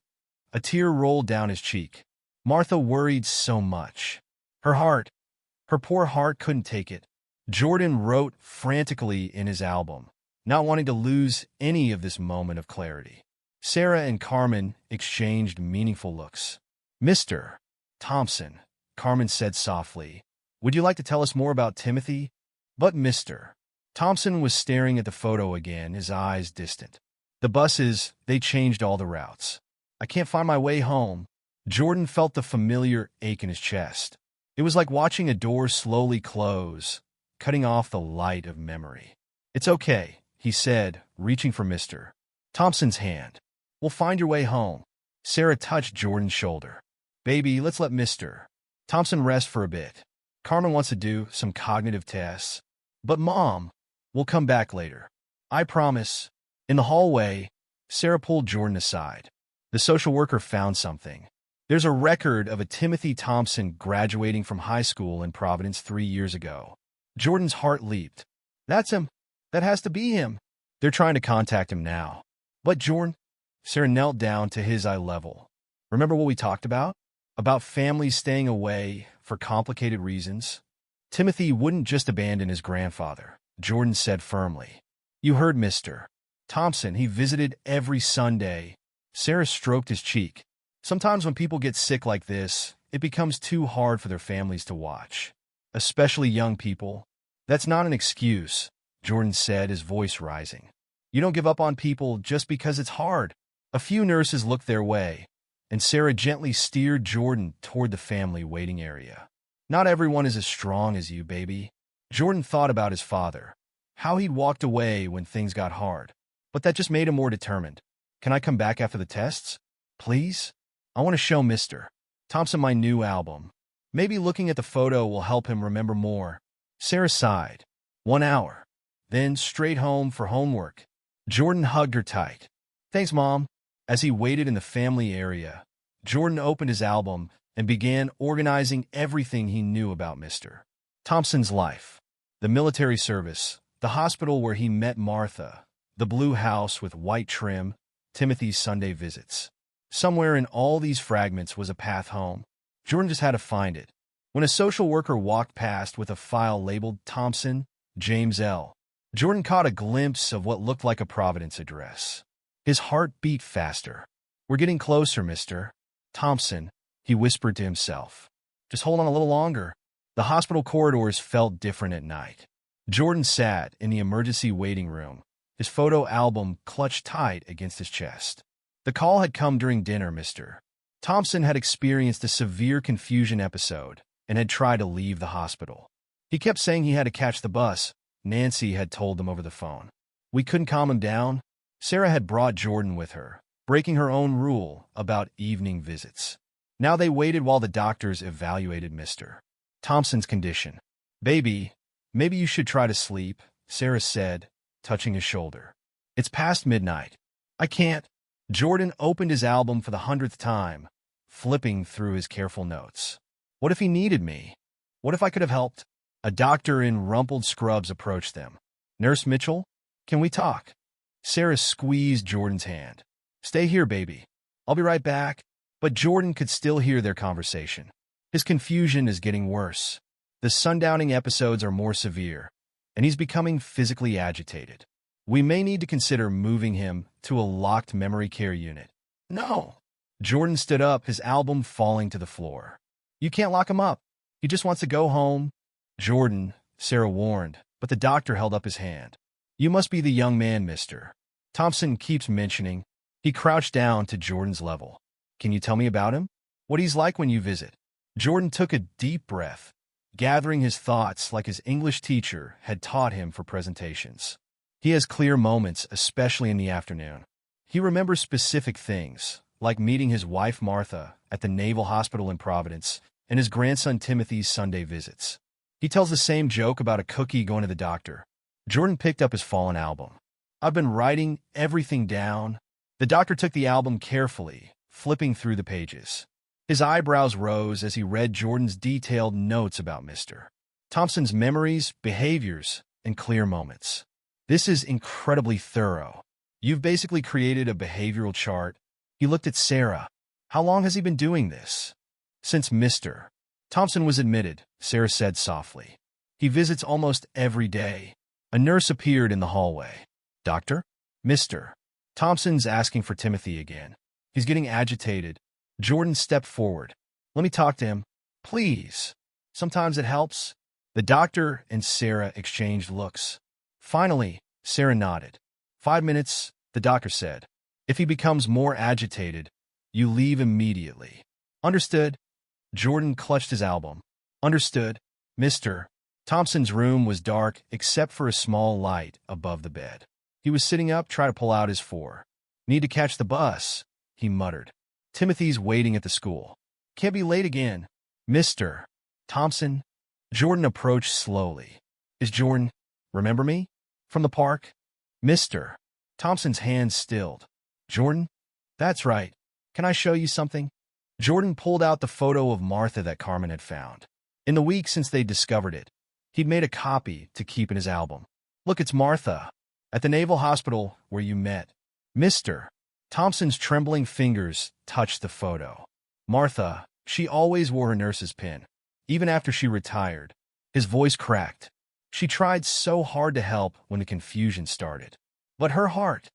a tear rolled down his cheek. Martha worried so much. Her poor heart couldn't take it. Jordan wrote frantically in his album, not wanting to lose any of this moment of clarity. Sarah and Carmen exchanged meaningful looks. Mr. Thompson, Carmen said softly, would you like to tell us more about Timothy? But Mr. Thompson was staring at the photo again, his eyes distant. The buses, they changed all the routes. I can't find my way home. Jordan felt the familiar ache in his chest. It was like watching a door slowly close, cutting off the light of memory. It's okay, he said, reaching for Mr. Thompson's hand. We'll find your way home. Sarah touched Jordan's shoulder. Baby, let's let Mr. Thompson rest for a bit. Carmen wants to do some cognitive tests. But Mom, we'll come back later. I promise. In the hallway, Sarah pulled Jordan aside. The social worker found something. There's a record of a Timothy Thompson graduating from high school in Providence 3 years ago. Jordan's heart leaped. That's him. That has to be him. They're trying to contact him now. But Jordan, Sarah knelt down to his eye level. Remember what we talked about? About families staying away for complicated reasons? Timothy wouldn't just abandon his grandfather, Jordan said firmly. You heard Mr. Thompson. He visited every Sunday. Sarah stroked his cheek. Sometimes when people get sick like this, it becomes too hard for their families to watch. Especially young people. That's not an excuse, Jordan said, his voice rising. You don't give up on people just because it's hard. A few nurses looked their way, and Sarah gently steered Jordan toward the family waiting area. Not everyone is as strong as you, baby. Jordan thought about his father, how he'd walked away when things got hard. But that just made him more determined. Can I come back after the tests? Please? I want to show Mr. Thompson my new album. Maybe looking at the photo will help him remember more. Sarah sighed. 1 hour. Then straight home for homework. Jordan hugged her tight. Thanks, Mom. As he waited in the family area, Jordan opened his album and began organizing everything he knew about Mr. Thompson's life. The military service, the hospital where he met Martha, the blue house with white trim, Timothy's Sunday visits. Somewhere in all these fragments was a path home. Jordan just had to find it. When a social worker walked past with a file labeled Thompson, James L., Jordan caught a glimpse of what looked like a Providence address. His heart beat faster. "We're getting closer, Mr. Thompson," he whispered to himself. "Just hold on a little longer." The hospital corridors felt different at night. Jordan sat in the emergency waiting room, his photo album clutched tight against his chest. The call had come during dinner. Mr. Thompson had experienced a severe confusion episode and had tried to leave the hospital. He kept saying he had to catch the bus. Nancy had told them over the phone. We couldn't calm him down. Sarah had brought Jordan with her, breaking her own rule about evening visits. Now they waited while the doctors evaluated Mr. Thompson's condition. "Baby, maybe you should try to sleep," Sarah said, touching his shoulder. "It's past midnight. I can't." Jordan opened his album for the 100th time, flipping through his careful notes. What if he needed me? What if I could have helped? A doctor in rumpled scrubs approached them. "Nurse Mitchell, can we talk?" Sarah squeezed Jordan's hand. "Stay here, baby. I'll be right back." But Jordan could still hear their conversation. His confusion is getting worse. The sundowning episodes are more severe, and he's becoming physically agitated. "We may need to consider moving him to a locked memory care unit." "No." Jordan stood up, his album falling to the floor. "You can't lock him up. He just wants to go home." "Jordan," Sarah warned, but the doctor held up his hand. "You must be the young man Mr. Thompson keeps mentioning." He crouched down to Jordan's level. "Can you tell me about him? What he's like when you visit?" Jordan took a deep breath, gathering his thoughts like his English teacher had taught him for presentations. He has clear moments, especially in the afternoon. He remembers specific things, like meeting his wife Martha at the Naval Hospital in Providence and his grandson Timothy's Sunday visits. He tells the same joke about a cookie going to the doctor. Jordan picked up his fallen album. "I've been writing everything down." The doctor took the album carefully, flipping through the pages. His eyebrows rose as he read Jordan's detailed notes about Mr. Thompson's memories, behaviors, and clear moments. "This is incredibly thorough. You've basically created a behavioral chart." He looked at Sarah. "How long has he been doing this?" "Since Mr. Thompson was admitted," Sarah said softly. "He visits almost every day." A nurse appeared in the hallway. "Doctor? Mr. Thompson's asking for Timothy again. He's getting agitated." Jordan stepped forward. "Let me talk to him. Please. Sometimes it helps." The doctor and Sarah exchanged looks. Finally, Sarah nodded. 5 minutes, the doctor said. "If he becomes more agitated, you leave immediately." "Understood." Jordan clutched his album. "Understood." Mr. Thompson's room was dark except for a small light above the bed. He was sitting up, trying to pull out his 4. "Need to catch the bus," he muttered. "Timothy's waiting at the school. Can't be late again." "Mr. Thompson?" Jordan approached slowly. "Is Jordan, remember me? From the park?" Mr. Thompson's hands stilled. "Jordan? That's right. Can I show you something?" Jordan pulled out the photo of Martha that Carmen had found. In the week since they discovered it, he'd made a copy to keep in his album. "Look, it's Martha, at the Naval Hospital where you met." Mr. Thompson's trembling fingers touched the photo. "Martha, she always wore her nurse's pin, even after she retired." His voice cracked. "She tried so hard to help when the confusion started. But her heart—"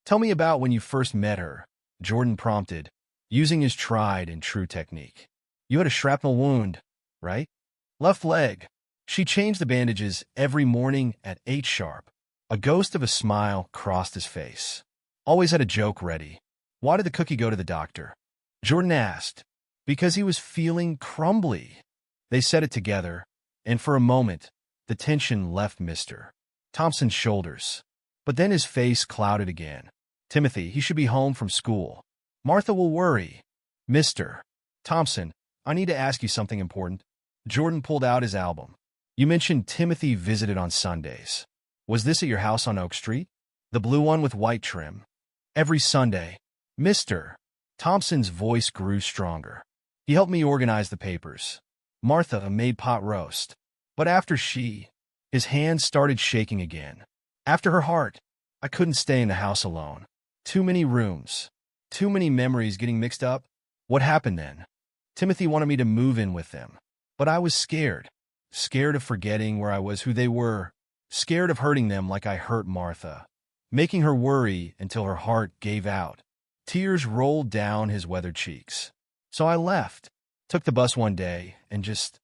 "Tell me about when you first met her," Jordan prompted, using his tried and true technique. "You had a shrapnel wound, right? Left leg." She changed the bandages every morning at 8 sharp. A ghost of a smile crossed his face. "Always had a joke ready." "Why did the cookie go to the doctor?" Jordan asked. "Because he was feeling crumbly." They said it together, and for a moment, the tension left Mr. Thompson's shoulders. But then his face clouded again. "Timothy, he should be home from school. Martha will worry." "Mr. Thompson, I need to ask you something important." Jordan pulled out his album. "You mentioned Timothy visited on Sundays. Was this at your house on Oak Street? The blue one with white trim?" "Every Sunday." Mr. Thompson's voice grew stronger. "He helped me organize the papers. Martha made pot roast. But after his hands started shaking again. "After her heart, I couldn't stay in the house alone. Too many rooms. Too many memories getting mixed up." "What happened then?" "Timothy wanted me to move in with them. But I was scared. Scared of forgetting where I was, who they were. Scared of hurting them like I hurt Martha. Making her worry until her heart gave out. Tears rolled down his weathered cheeks. So I left. Took the bus one day and just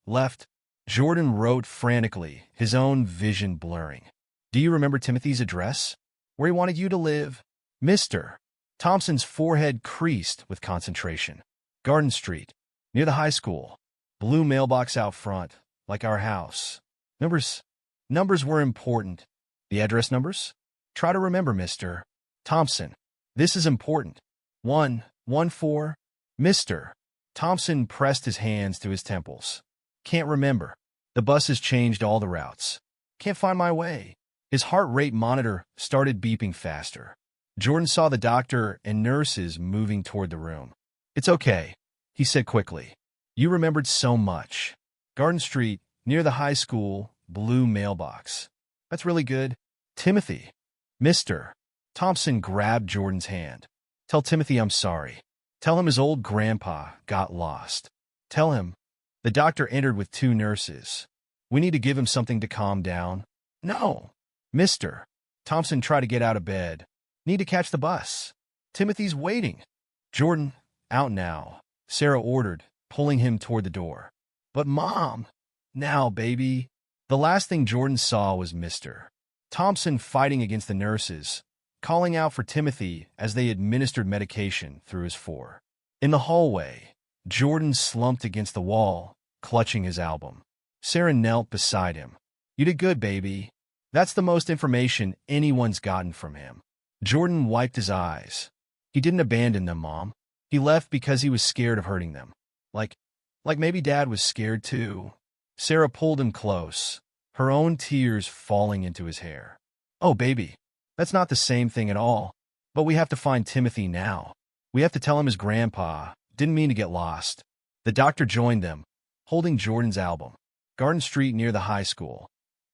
left. Jordan wrote frantically, his own vision blurring. Do you remember Timothy's address? Where he wanted you to live? Mr. Thompson's forehead creased with concentration. Garden Street, near the high school. Blue mailbox out front, like our house. Numbers were important. The address numbers? Try to remember, Mr. Thompson. This is important. 114. Mr. Thompson pressed his hands to his temples. Can't remember. The bus has changed all the routes. Can't find my way. His heart rate monitor started beeping faster. Jordan saw the doctor and nurses moving toward the room. It's okay, he said quickly. You remembered so much. Garden Street, near the high school, blue mailbox. That's really good. Timothy. Mr. Thompson grabbed Jordan's hand. Tell Timothy I'm sorry. Tell him his old grandpa got lost. Tell him. The doctor entered with 2 nurses. We need to give him something to calm down. No. Mr. Thompson tried to get out of bed. Need to catch the bus. Timothy's waiting. Jordan, out now, Sarah ordered, pulling him toward the door. But Mom, now, baby. The last thing Jordan saw was Mr. Thompson fighting against the nurses, calling out for Timothy as they administered medication through his fore. In the hallway, Jordan slumped against the wall, clutching his album. Sarah knelt beside him. You did good, baby. That's the most information anyone's gotten from him. Jordan wiped his eyes. He didn't abandon them, Mom. He left because he was scared of hurting them. Like maybe Dad was scared too. Sarah pulled him close, her own tears falling into his hair. Oh, baby, that's not the same thing at all. But we have to find Timothy now. We have to tell him his grandpa didn't mean to get lost. The doctor joined them, holding Jordan's album. Garden Street near the high school.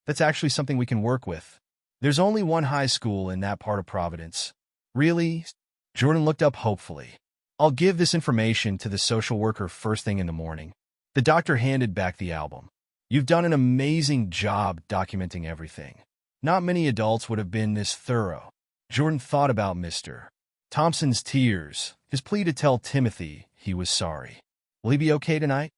That's actually something we can work with. There's only one high school in that part of Providence. Really? Jordan looked up hopefully. I'll give this information to the social worker first thing in the morning. The doctor handed back the album. You've done an amazing job documenting everything. Not many adults would have been this thorough. Jordan thought about Mr. Thompson's tears, his plea to tell Timothy he was sorry. Will he be okay tonight?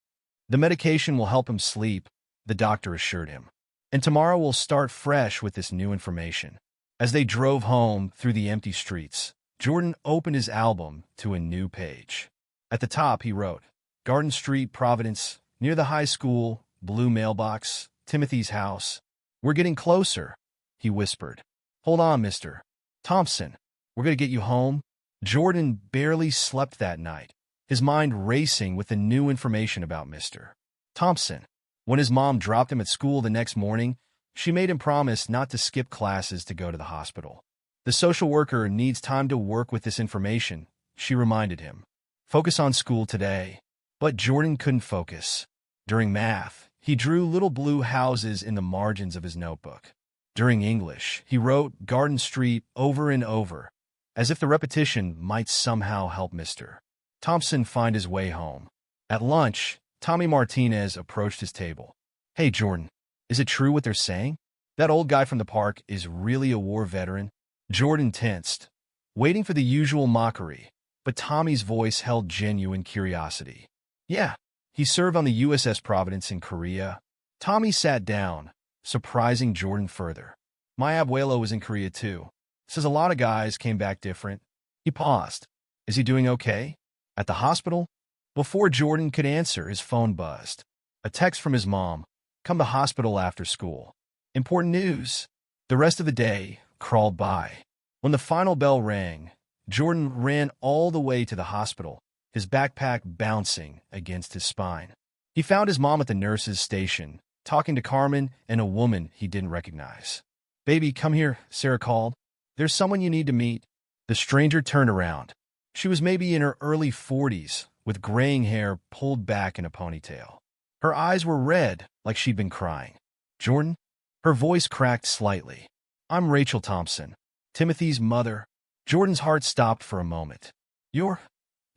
The medication will help him sleep, the doctor assured him. And tomorrow we'll start fresh with this new information. As they drove home through the empty streets, Jordan opened his album to a new page. At the top, he wrote, Garden Street, Providence, near the high school, blue mailbox, Timothy's house. We're getting closer, he whispered. Hold on, Mr. Thompson. We're going to get you home. Jordan barely slept that night, his mind racing with the new information about Mr. Thompson. When his mom dropped him at school the next morning, she made him promise not to skip classes to go to the hospital. The social worker needs time to work with this information, she reminded him. Focus on school today. But Jordan couldn't focus. During math, he drew little blue houses in the margins of his notebook. During English, he wrote Garden Street over and over, as if the repetition might somehow help Mr. Thompson find his way home. At lunch, Tommy Martinez approached his table. Hey, Jordan, is it true what they're saying? That old guy from the park is really a war veteran? Jordan tensed, waiting for the usual mockery, but Tommy's voice held genuine curiosity. Yeah, he served on the USS Providence in Korea. Tommy sat down, surprising Jordan further. My abuelo was in Korea too. Says a lot of guys came back different. He paused. Is he doing okay? At the hospital? Before Jordan could answer, his phone buzzed. A text from his mom. Come to hospital after school. Important news. The rest of the day crawled by. When the final bell rang, Jordan ran all the way to the hospital, his backpack bouncing against his spine. He found his mom at the nurse's station, talking to Carmen and a woman he didn't recognize. Baby, come here, Sarah called. There's someone you need to meet. The stranger turned around. She was maybe in her early 40s, with graying hair pulled back in a ponytail. Her eyes were red, like she'd been crying. Jordan? Her voice cracked slightly. I'm Rachel Thompson, Timothy's mother. Jordan's heart stopped for a moment. You're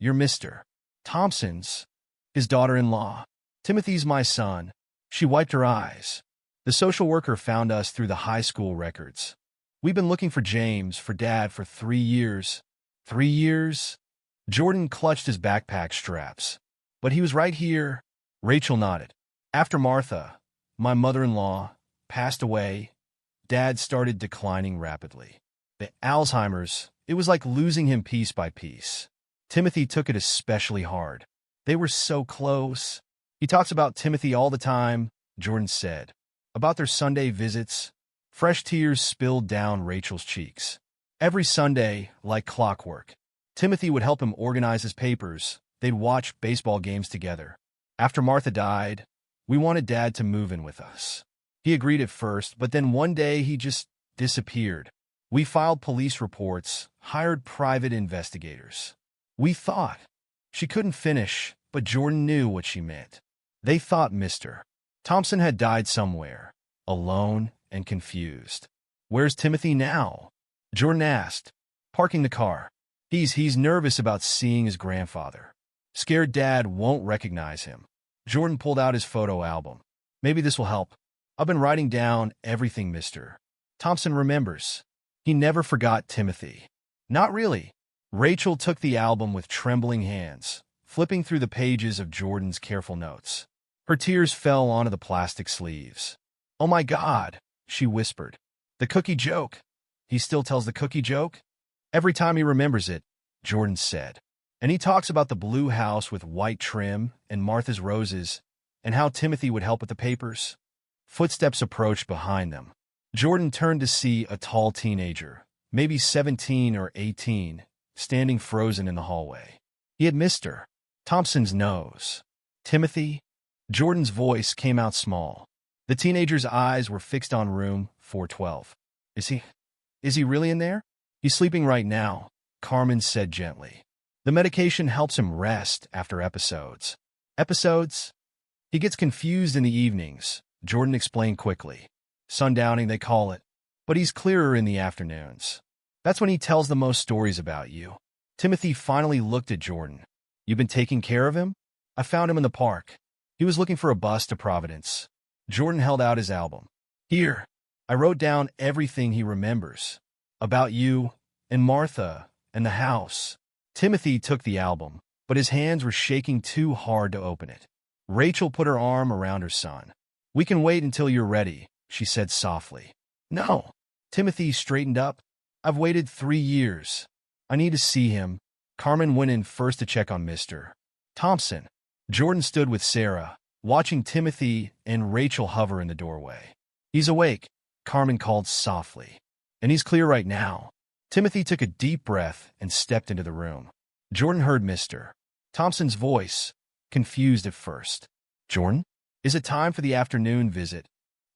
Mr. Thompson's, his daughter-in-law. Timothy's my son. She wiped her eyes. The social worker found us through the high school records. We've been looking for James, for Dad, for 3 years. 3 years? Jordan clutched his backpack straps. But he was right here. Rachel nodded. After Martha, my mother-in-law, passed away, Dad started declining rapidly. The Alzheimer's, it was like losing him piece by piece. Timothy took it especially hard. They were so close. He talks about Timothy all the time, Jordan said. About their Sunday visits. Fresh tears spilled down Rachel's cheeks. Every Sunday, like clockwork, Timothy would help him organize his papers. They'd watch baseball games together. After Martha died, we wanted Dad to move in with us. He agreed at first, but then one day he just disappeared. We filed police reports, hired private investigators. We thought. She couldn't finish, but Jordan knew what she meant. They thought Mr. Thompson had died somewhere, alone and confused. Where's Timothy now? Jordan asked, parking the car. He's nervous about seeing his grandfather. Scared Dad won't recognize him. Jordan pulled out his photo album. Maybe this will help. I've been writing down everything Mr. Thompson remembers. He never forgot Timothy. Not really. Rachel took the album with trembling hands, flipping through the pages of Jordan's careful notes. Her tears fell onto the plastic sleeves. Oh my God, she whispered. The cookie joke. He still tells the cookie joke? Every time he remembers it, Jordan said. And he talks about the blue house with white trim and Martha's roses, and how Timothy would help with the papers. Footsteps approached behind them. Jordan turned to see a tall teenager, maybe 17 or 18, standing frozen in the hallway. He had Mr. Thompson's nose. Timothy? Jordan's voice came out small. The teenager's eyes were fixed on room 412. Is he really in there? He's sleeping right now, Carmen said gently. The medication helps him rest after episodes. Episodes? He gets confused in the evenings, Jordan explained quickly. Sundowning, they call it. But he's clearer in the afternoons. That's when he tells the most stories about you. Timothy finally looked at Jordan. You've been taking care of him? I found him in the park. He was looking for a bus to Providence. Jordan held out his album. Here, I wrote down everything he remembers. About you, and Martha, and the house. Timothy took the album, but his hands were shaking too hard to open it. Rachel put her arm around her son. We can wait until you're ready, she said softly. No. Timothy straightened up. I've waited 3 years. I need to see him. Carmen went in first to check on Mr. Thompson. Jordan stood with Sarah, watching Timothy and Rachel hover in the doorway. He's awake, Carmen called softly. And he's clear right now. Timothy took a deep breath and stepped into the room. Jordan heard Mr. Thompson's voice, confused at first. Jordan? Is it time for the afternoon visit?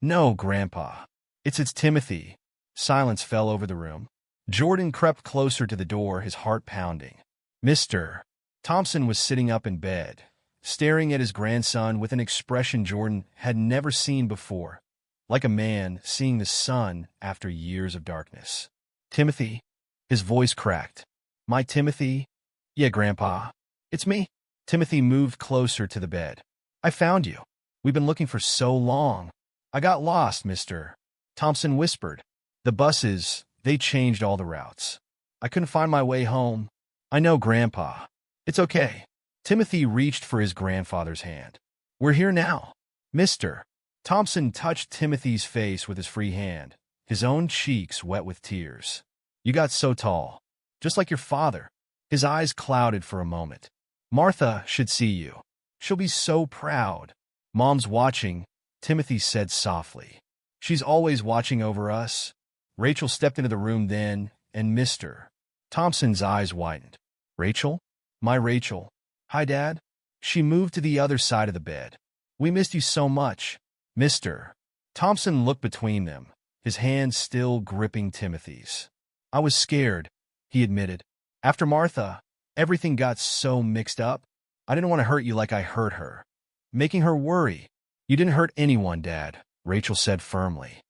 No, Grandpa. It's Timothy. Silence fell over the room. Jordan crept closer to the door, his heart pounding. Mr. Thompson was sitting up in bed, staring at his grandson with an expression Jordan had never seen before, like a man seeing the sun after years of darkness. Timothy? His voice cracked. My Timothy? Yeah, Grandpa. It's me. Timothy moved closer to the bed. I found you. We've been looking for so long. I got lost, Mr. Thompson whispered. The buses, they changed all the routes. I couldn't find my way home. I know, Grandpa. It's okay. Timothy reached for his grandfather's hand. We're here now. Mr. Thompson touched Timothy's face with his free hand, his own cheeks wet with tears. You got so tall, just like your father. His eyes clouded for a moment. Martha should see you. She'll be so proud. Mom's watching, Timothy said softly. She's always watching over us. Rachel stepped into the room then, and Mr. Thompson's eyes widened. Rachel? My Rachel. Hi, Dad. She moved to the other side of the bed. We missed you so much. Mr. Thompson looked between them, his hand still gripping Timothy's. I was scared, he admitted. After Martha, everything got so mixed up. I didn't want to hurt you like I hurt her, making her worry. You didn't hurt anyone, Dad, Rachel said firmly.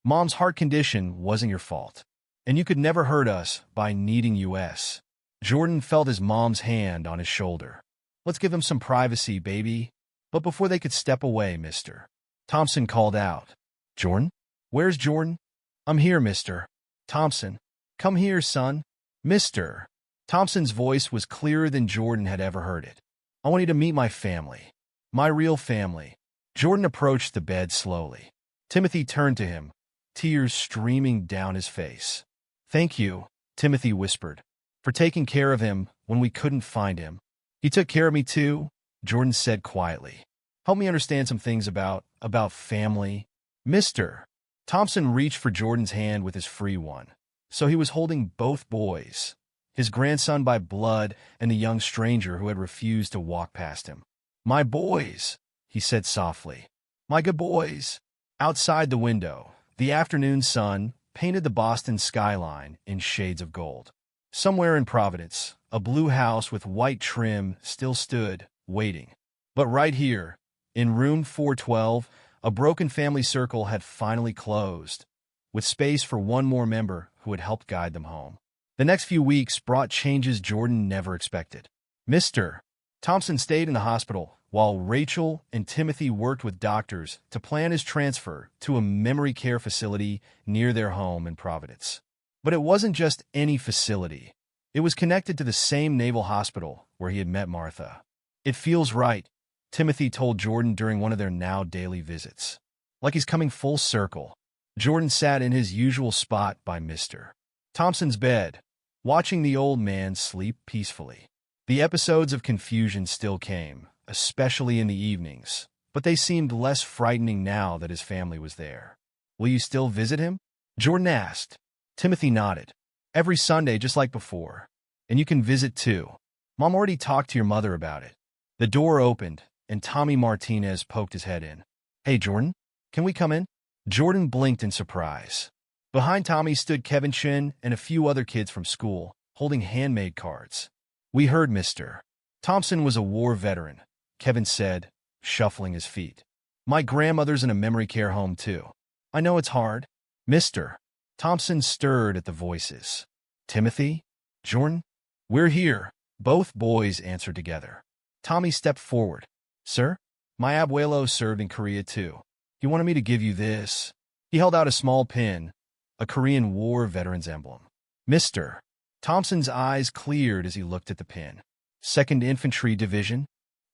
Mom's heart condition wasn't your fault, and you could never hurt us by needing us. Jordan felt his mom's hand on his shoulder. Let's give him some privacy, baby. But before they could step away, Mr. Thompson called out, "Jordan? Where's Jordan?" "I'm here, Mr. Thompson." "Come here, son." Mr. Thompson's voice was clearer than Jordan had ever heard it. "I want you to meet my family. My real family." Jordan approached the bed slowly. Timothy turned to him, tears streaming down his face. "Thank you," Timothy whispered, "for taking care of him when we couldn't find him." "He took care of me too," Jordan said quietly. "Help me understand some things about family." Mr. Thompson reached for Jordan's hand with his free one. So he was holding both boys, his grandson by blood and the young stranger who had refused to walk past him. "My boys," he said softly. "My good boys." Outside the window, the afternoon sun painted the Boston skyline in shades of gold. Somewhere in Providence, a blue house with white trim still stood, waiting. But right here, in room 412, a broken family circle had finally closed, with space for one more member who had helped guide them home. The next few weeks brought changes Jordan never expected. Mr. Thompson stayed in the hospital, while Rachel and Timothy worked with doctors to plan his transfer to a memory care facility near their home in Providence. But it wasn't just any facility. It was connected to the same naval hospital where he had met Martha. "It feels right," Timothy told Jordan during one of their now daily visits. "Like he's coming full circle." Jordan sat in his usual spot by Mr. Thompson's bed, watching the old man sleep peacefully. The episodes of confusion still came, especially in the evenings, but they seemed less frightening now that his family was there. "Will you still visit him?" Jordan asked. Timothy nodded. "Every Sunday, just like before. And you can visit too. Mom already talked to your mother about it." The door opened, and Tommy Martinez poked his head in. "Hey, Jordan, can we come in?" Jordan blinked in surprise. Behind Tommy stood Kevin Chin and a few other kids from school, holding handmade cards. "We heard Mr. Thompson was a war veteran," Kevin said, shuffling his feet. "My grandmother's in a memory care home, too. I know it's hard." Mr. Thompson stirred at the voices. "Timothy? Jordan? We're here," both boys answered together. Tommy stepped forward. "Sir, my abuelo served in Korea, too. He wanted me to give you this." He held out a small pin, a Korean War veteran's emblem. Mr. Thompson's eyes cleared as he looked at the pin. "2nd Infantry Division?"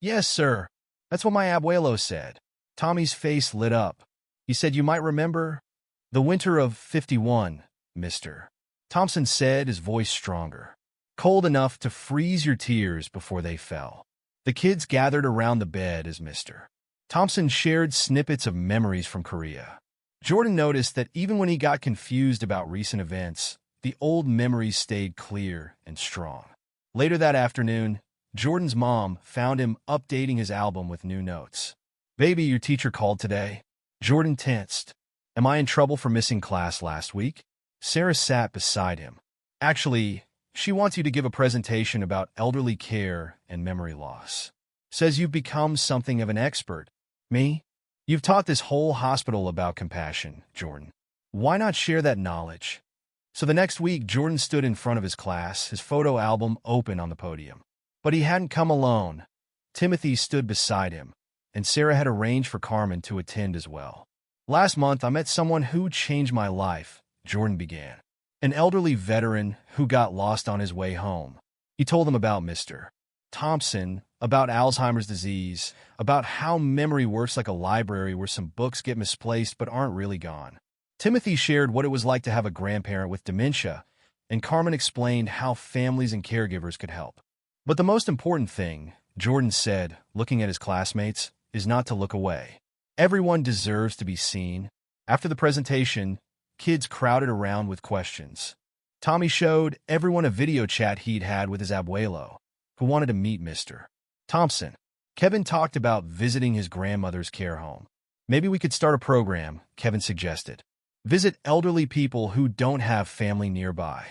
"Yes, sir. That's what my abuelo said." Tommy's face lit up. "He said you might remember the winter of '51, Mr. Thompson said, his voice stronger. "Cold enough to freeze your tears before they fell." The kids gathered around the bed as Mr. Thompson shared snippets of memories from Korea. Jordan noticed that even when he got confused about recent events, the old memories stayed clear and strong. Later that afternoon, Jordan's mom found him updating his album with new notes. "Baby, your teacher called today." Jordan tensed. "Am I in trouble for missing class last week?" Sarah sat beside him. "Actually, she wants you to give a presentation about elderly care and memory loss. Says you've become something of an expert." "Me? You've taught this whole hospital about compassion, Jordan. Why not share that knowledge?" So the next week, Jordan stood in front of his class, his photo album open on the podium. But he hadn't come alone. Timothy stood beside him, and Sarah had arranged for Carmen to attend as well. "Last month, I met someone who changed my life," Jordan began. "An elderly veteran who got lost on his way home." He told them about Mr. Thompson, about Alzheimer's disease, about how memory works like a library where some books get misplaced but aren't really gone. Timothy shared what it was like to have a grandparent with dementia, and Carmen explained how families and caregivers could help. But the most important thing, Jordan said, looking at his classmates, is not to look away. Everyone deserves to be seen. After the presentation, kids crowded around with questions. Tommy showed everyone a video chat he'd had with his abuelo, who wanted to meet Mr. Thompson. Kevin talked about visiting his grandmother's care home. "Maybe we could start a program," Kevin suggested. "Visit elderly people who don't have family nearby."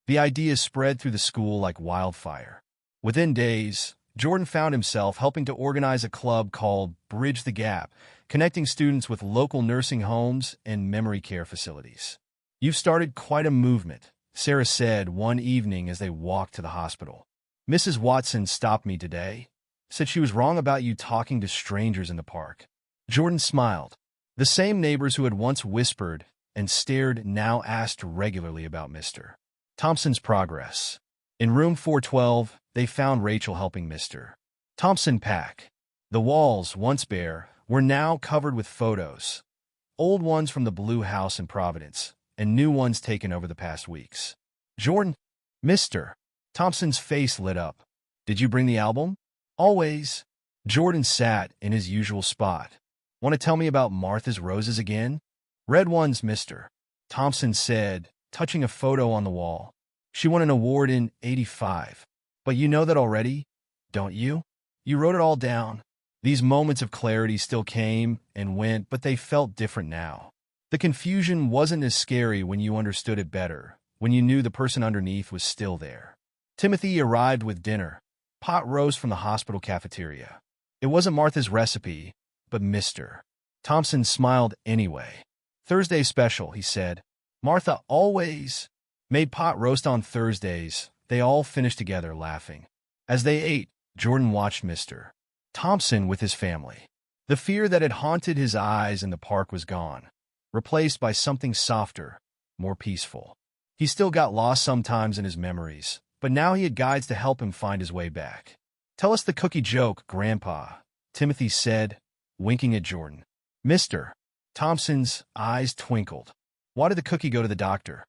The idea spread through the school like wildfire. Within days, Jordan found himself helping to organize a club called Bridge the Gap, connecting students with local nursing homes and memory care facilities. "You've started quite a movement," Sarah said one evening as they walked to the hospital. "Mrs. Watson stopped me today," Said she was wrong about you talking to strangers in the park. Jordan smiled. The same neighbors who had once whispered and stared now asked regularly about Mr. Thompson's progress. In room 412, they found Rachel helping Mr. Thompson pack. The walls, once bare, were now covered with photos. Old ones from the Blue House in Providence, and new ones taken over the past weeks. Jordan, Mr. Thompson's face lit up. Did you bring the album? Always. Jordan sat in his usual spot. Want to tell me about Martha's roses again? Red ones, Mr. Thompson said, touching a photo on the wall. She won an award in '85. But you know that already, don't you? You wrote it all down. These moments of clarity still came and went, but they felt different now. The confusion wasn't as scary when you understood it better, when you knew the person underneath was still there. Timothy arrived with dinner. Pot roast from the hospital cafeteria. It wasn't Martha's recipe, but Mr. Thompson smiled anyway. Thursday special, he said. Martha always made pot roast on Thursdays. They all finished together, laughing. As they ate, Jordan watched Mr. Thompson with his family. The fear that had haunted his eyes in the park was gone, replaced by something softer, more peaceful. He still got lost sometimes in his memories, but now he had guides to help him find his way back. Tell us the cookie joke, Grandpa, Timothy said, winking at Jordan. Mr. Thompson's eyes twinkled. Why did the cookie go to the doctor?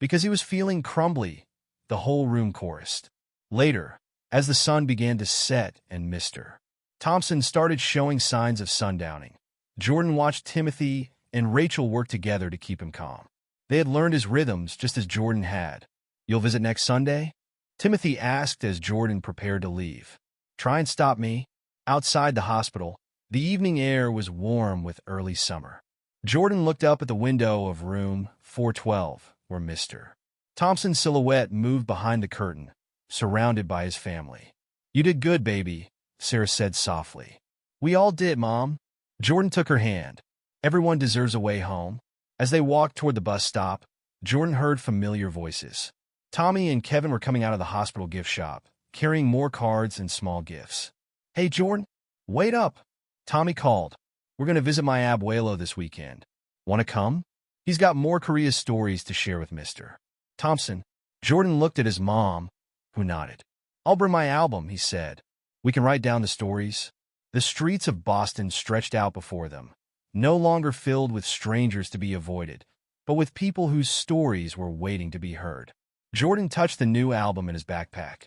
Because he was feeling crumbly, the whole room chorused. Later, as the sun began to set and Mr. Thompson started showing signs of sundowning, Jordan watched Timothy and Rachel work together to keep him calm. They had learned his rhythms just as Jordan had. You'll visit next Sunday? Timothy asked as Jordan prepared to leave. Try and stop me. Outside the hospital, the evening air was warm with early summer. Jordan looked up at the window of room 412, where Mr. Thompson's silhouette moved behind the curtain, surrounded by his family. You did good, baby, Sarah said softly. We all did, Mom. Jordan took her hand. Everyone deserves a way home. As they walked toward the bus stop, Jordan heard familiar voices. Tommy and Kevin were coming out of the hospital gift shop, carrying more cards and small gifts. Hey, Jordan, wait up, Tommy called. We're going to visit my abuelo this weekend. Want to come? He's got more Korea stories to share with Mr. Thompson. Jordan looked at his mom, who nodded. I'll bring my album, he said. We can write down the stories. The streets of Boston stretched out before them, no longer filled with strangers to be avoided, but with people whose stories were waiting to be heard. Jordan touched the new album in his backpack.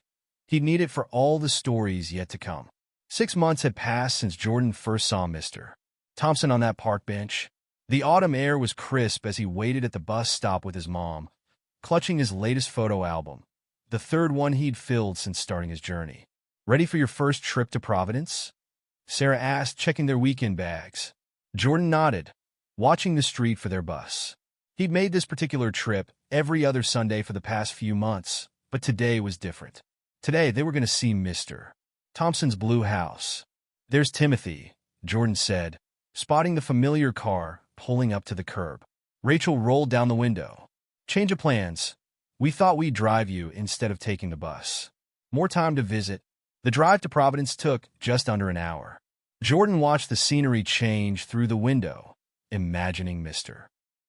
He'd need it for all the stories yet to come. 6 months had passed since Jordan first saw Mr. Thompson on that park bench. The autumn air was crisp as he waited at the bus stop with his mom, clutching his latest photo album, the third one he'd filled since starting his journey. Ready for your first trip to Providence? Sarah asked, checking their weekend bags. Jordan nodded, watching the street for their bus. He'd made this particular trip every other Sunday for the past few months, but today was different. Today, they were going to see Mr. Thompson's Blue House. There's Timothy, Jordan said, spotting the familiar car pulling up to the curb. Rachel rolled down the window. Change of plans. We thought we'd drive you instead of taking the bus. More time to visit. The drive to Providence took just under an hour. Jordan watched the scenery change through the window, imagining Mr.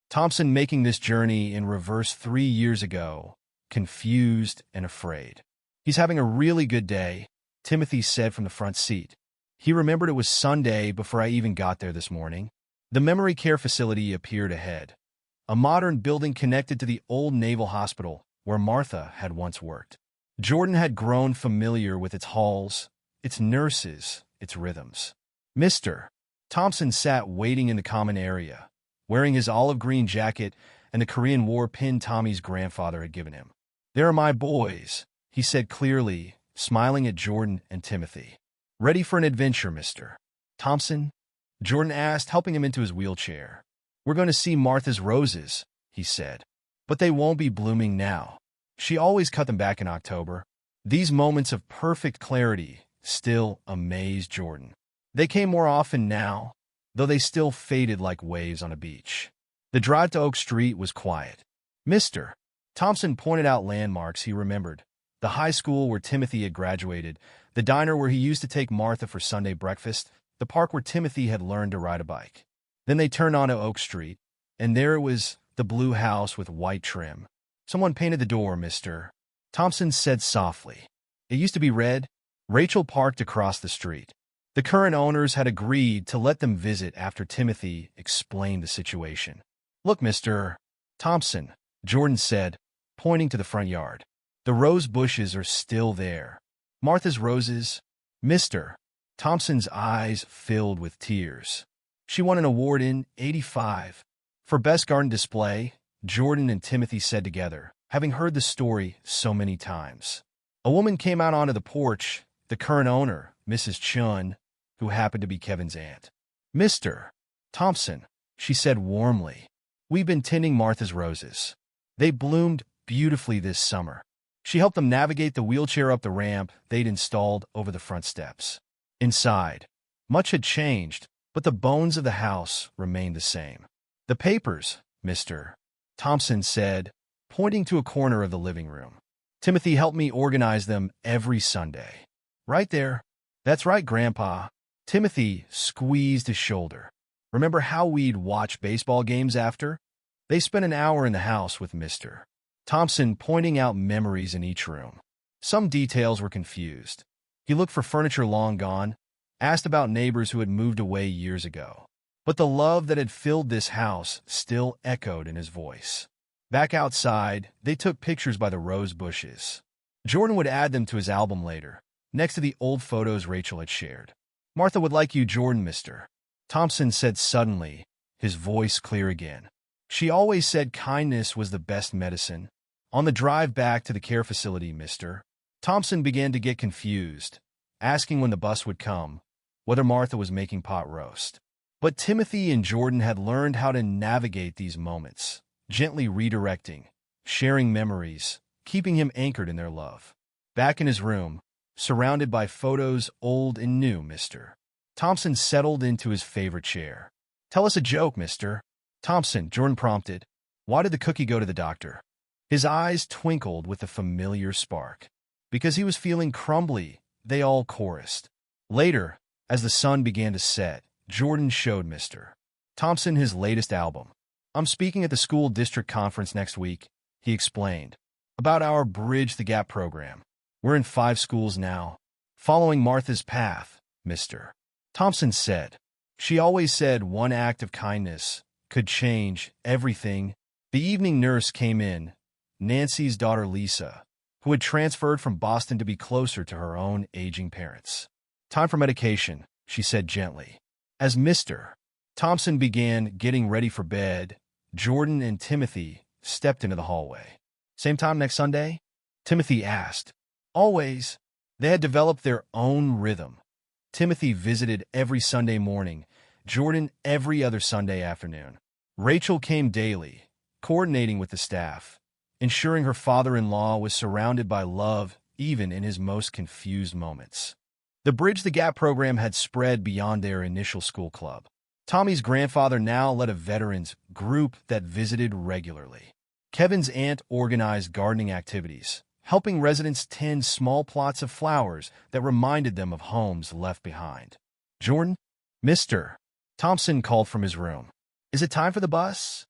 Thompson making this journey in reverse 3 years ago, confused and afraid. He's having a really good day, Timothy said from the front seat. He remembered it was Sunday before I even got there this morning. The memory care facility appeared ahead, a modern building connected to the old Naval Hospital where Martha had once worked. Jordan had grown familiar with its halls, its nurses, its rhythms. Mr. Thompson sat waiting in the common area, wearing his olive green jacket and the Korean War pin Tommy's grandfather had given him. There are my boys, he said clearly, smiling at Jordan and Timothy. Ready for an adventure, Mr. Thompson? Jordan asked, helping him into his wheelchair. We're going to see Martha's roses, he said. But they won't be blooming now. She always cut them back in October. These moments of perfect clarity still amazed Jordan. They came more often now, though they still faded like waves on a beach. The drive to Oak Street was quiet. Mr. Thompson pointed out landmarks he remembered, the high school where Timothy had graduated, the diner where he used to take Martha for Sunday breakfast, the park where Timothy had learned to ride a bike. Then they turned onto Oak Street, and there it was, the blue house with white trim. "Someone painted the door, Mr. Thompson said softly. "It used to be red." Rachel parked across the street. The current owners had agreed to let them visit after Timothy explained the situation. "Look, Mr. Thompson," Jordan said, pointing to the front yard. "The rose bushes are still there. Martha's roses." Mr. Thompson's eyes filled with tears. "She won an award in '85 for Best Garden Display," Jordan and Timothy said together, having heard the story so many times. A woman came out onto the porch, the current owner, Mrs. Chun, who happened to be Kevin's aunt. "Mr. Thompson," she said warmly, "we've been tending Martha's roses. They bloomed beautifully this summer." She helped them navigate the wheelchair up the ramp they'd installed over the front steps. Inside, much had changed, but the bones of the house remained the same. "The papers," Mr. Thompson said, pointing to a corner of the living room. "Timothy helped me organize them every Sunday." "Right there." "That's right, Grandpa." Timothy squeezed his shoulder. "Remember how we'd watch baseball games after?" They spent an hour in the house with Mr. Thompson, pointing out memories in each room. Some details were confused. He looked for furniture long gone, asked about neighbors who had moved away years ago. But the love that had filled this house still echoed in his voice. Back outside, they took pictures by the rose bushes. Jordan would add them to his album later, next to the old photos Rachel had shared. "Martha would like you, Jordan," Mr. Thompson said suddenly, his voice clear again. "She always said kindness was the best medicine." On the drive back to the care facility, Mr. Thompson began to get confused, asking when the bus would come, whether Martha was making pot roast. But Timothy and Jordan had learned how to navigate these moments, gently redirecting, sharing memories, keeping him anchored in their love. Back in his room, surrounded by photos old and new, Mr. Thompson settled into his favorite chair. "Tell us a joke, Mr. Thompson," Jordan prompted. "Why did the cookie go to the doctor?" His eyes twinkled with a familiar spark. "Because he was feeling crumbly," they all chorused. Later, as the sun began to set, Jordan showed Mr. Thompson his latest album. "I'm speaking at the school district conference next week," he explained, "about our Bridge the Gap program. We're in 5 schools now. Following Martha's path," Mr. Thompson said. "She always said one act of kindness could change everything." The evening nurse came in, Nancy's daughter Lisa, who had transferred from Boston to be closer to her own aging parents. "Time for medication," she said gently. As Mr. Thompson began getting ready for bed, Jordan and Timothy stepped into the hallway. "Same time next Sunday?" Timothy asked. "Always." They had developed their own rhythm. Timothy visited every Sunday morning, Jordan every other Sunday afternoon. Rachel came daily, coordinating with the staff, ensuring her father-in-law was surrounded by love even in his most confused moments. The Bridge the Gap program had spread beyond their initial school club. Tommy's grandfather now led a veterans group that visited regularly. Kevin's aunt organized gardening activities, helping residents tend small plots of flowers that reminded them of homes left behind. "Jordan?" Mr. Thompson called from his room. "Is it time for the bus?"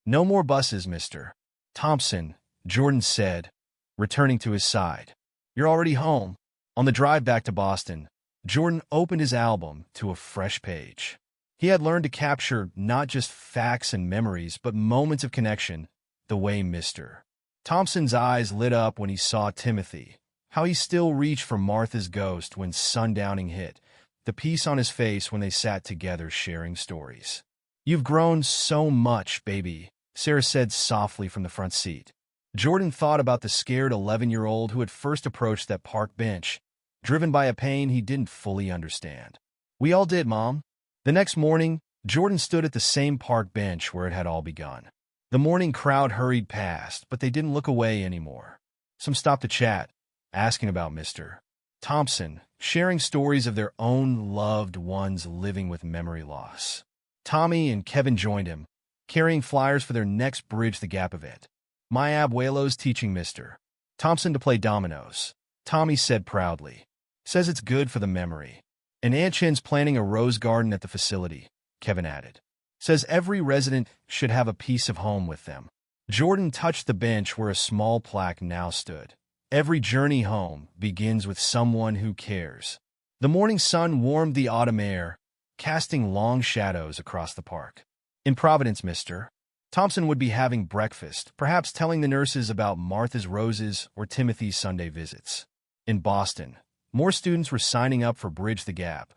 "No more buses, Mr. Thompson," Jordan said, returning to his side. "You're already home." On the drive back to Boston, Jordan opened his album to a fresh page. He had learned to capture not just facts and memories, but moments of connection, the way Mr. Thompson's eyes lit up when he saw Timothy, how he still reached for Martha's ghost when sundowning hit, the peace on his face when they sat together sharing stories. "You've grown so much, baby," Sarah said softly from the front seat. Jordan thought about the scared 11-year-old who had first approached that park bench, driven by a pain he didn't fully understand. "We all did, Mom." The next morning, Jordan stood at the same park bench where it had all begun. The morning crowd hurried past, but they didn't look away anymore. Some stopped to chat, asking about Mr. Thompson, sharing stories of their own loved ones living with memory loss. Tommy and Kevin joined him, carrying flyers for their next Bridge the Gap event. "My abuelo's teaching Mr. Thompson to play dominoes, Tommy said proudly. Says it's good for the memory. And Aunt Chin's planning a rose garden at the facility, Kevin added. Says every resident should have a piece of home with them. Jordan touched the bench where a small plaque now stood. Every journey home begins with someone who cares. The morning sun warmed the autumn air, casting long shadows across the park. In Providence, Mr. Thompson would be having breakfast, perhaps telling the nurses about Martha's roses or Timothy's Sunday visits. In Boston, more students were signing up for Bridge the Gap,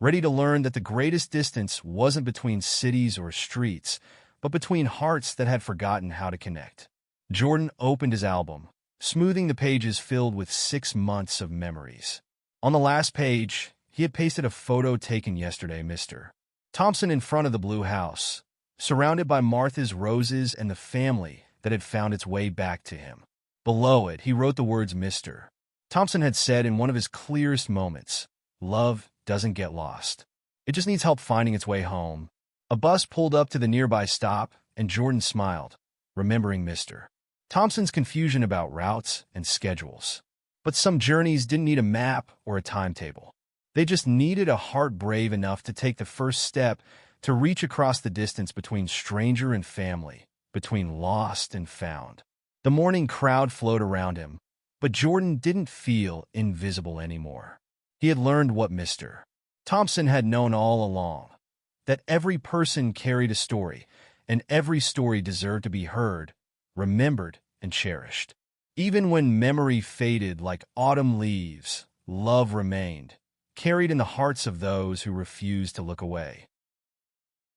ready to learn that the greatest distance wasn't between cities or streets, but between hearts that had forgotten how to connect. Jordan opened his album, smoothing the pages filled with 6 months of memories. On the last page, he had pasted a photo taken yesterday, Mr. Thompson in front of the blue house, surrounded by Martha's roses and the family that had found its way back to him. Below it, he wrote the words Mr. Thompson had said in one of his clearest moments, "Love doesn't get lost. It just needs help finding its way home." A bus pulled up to the nearby stop, and Jordan smiled, remembering Mr. Thompson's confusion about routes and schedules. But some journeys didn't need a map or a timetable. They just needed a heart brave enough to take the first step to reach across the distance between stranger and family, between lost and found. The morning crowd flowed around him, but Jordan didn't feel invisible anymore. He had learned what Mr. Thompson had known all along, that every person carried a story, and every story deserved to be heard, remembered, and cherished. Even when memory faded like autumn leaves, love remained, carried in the hearts of those who refused to look away.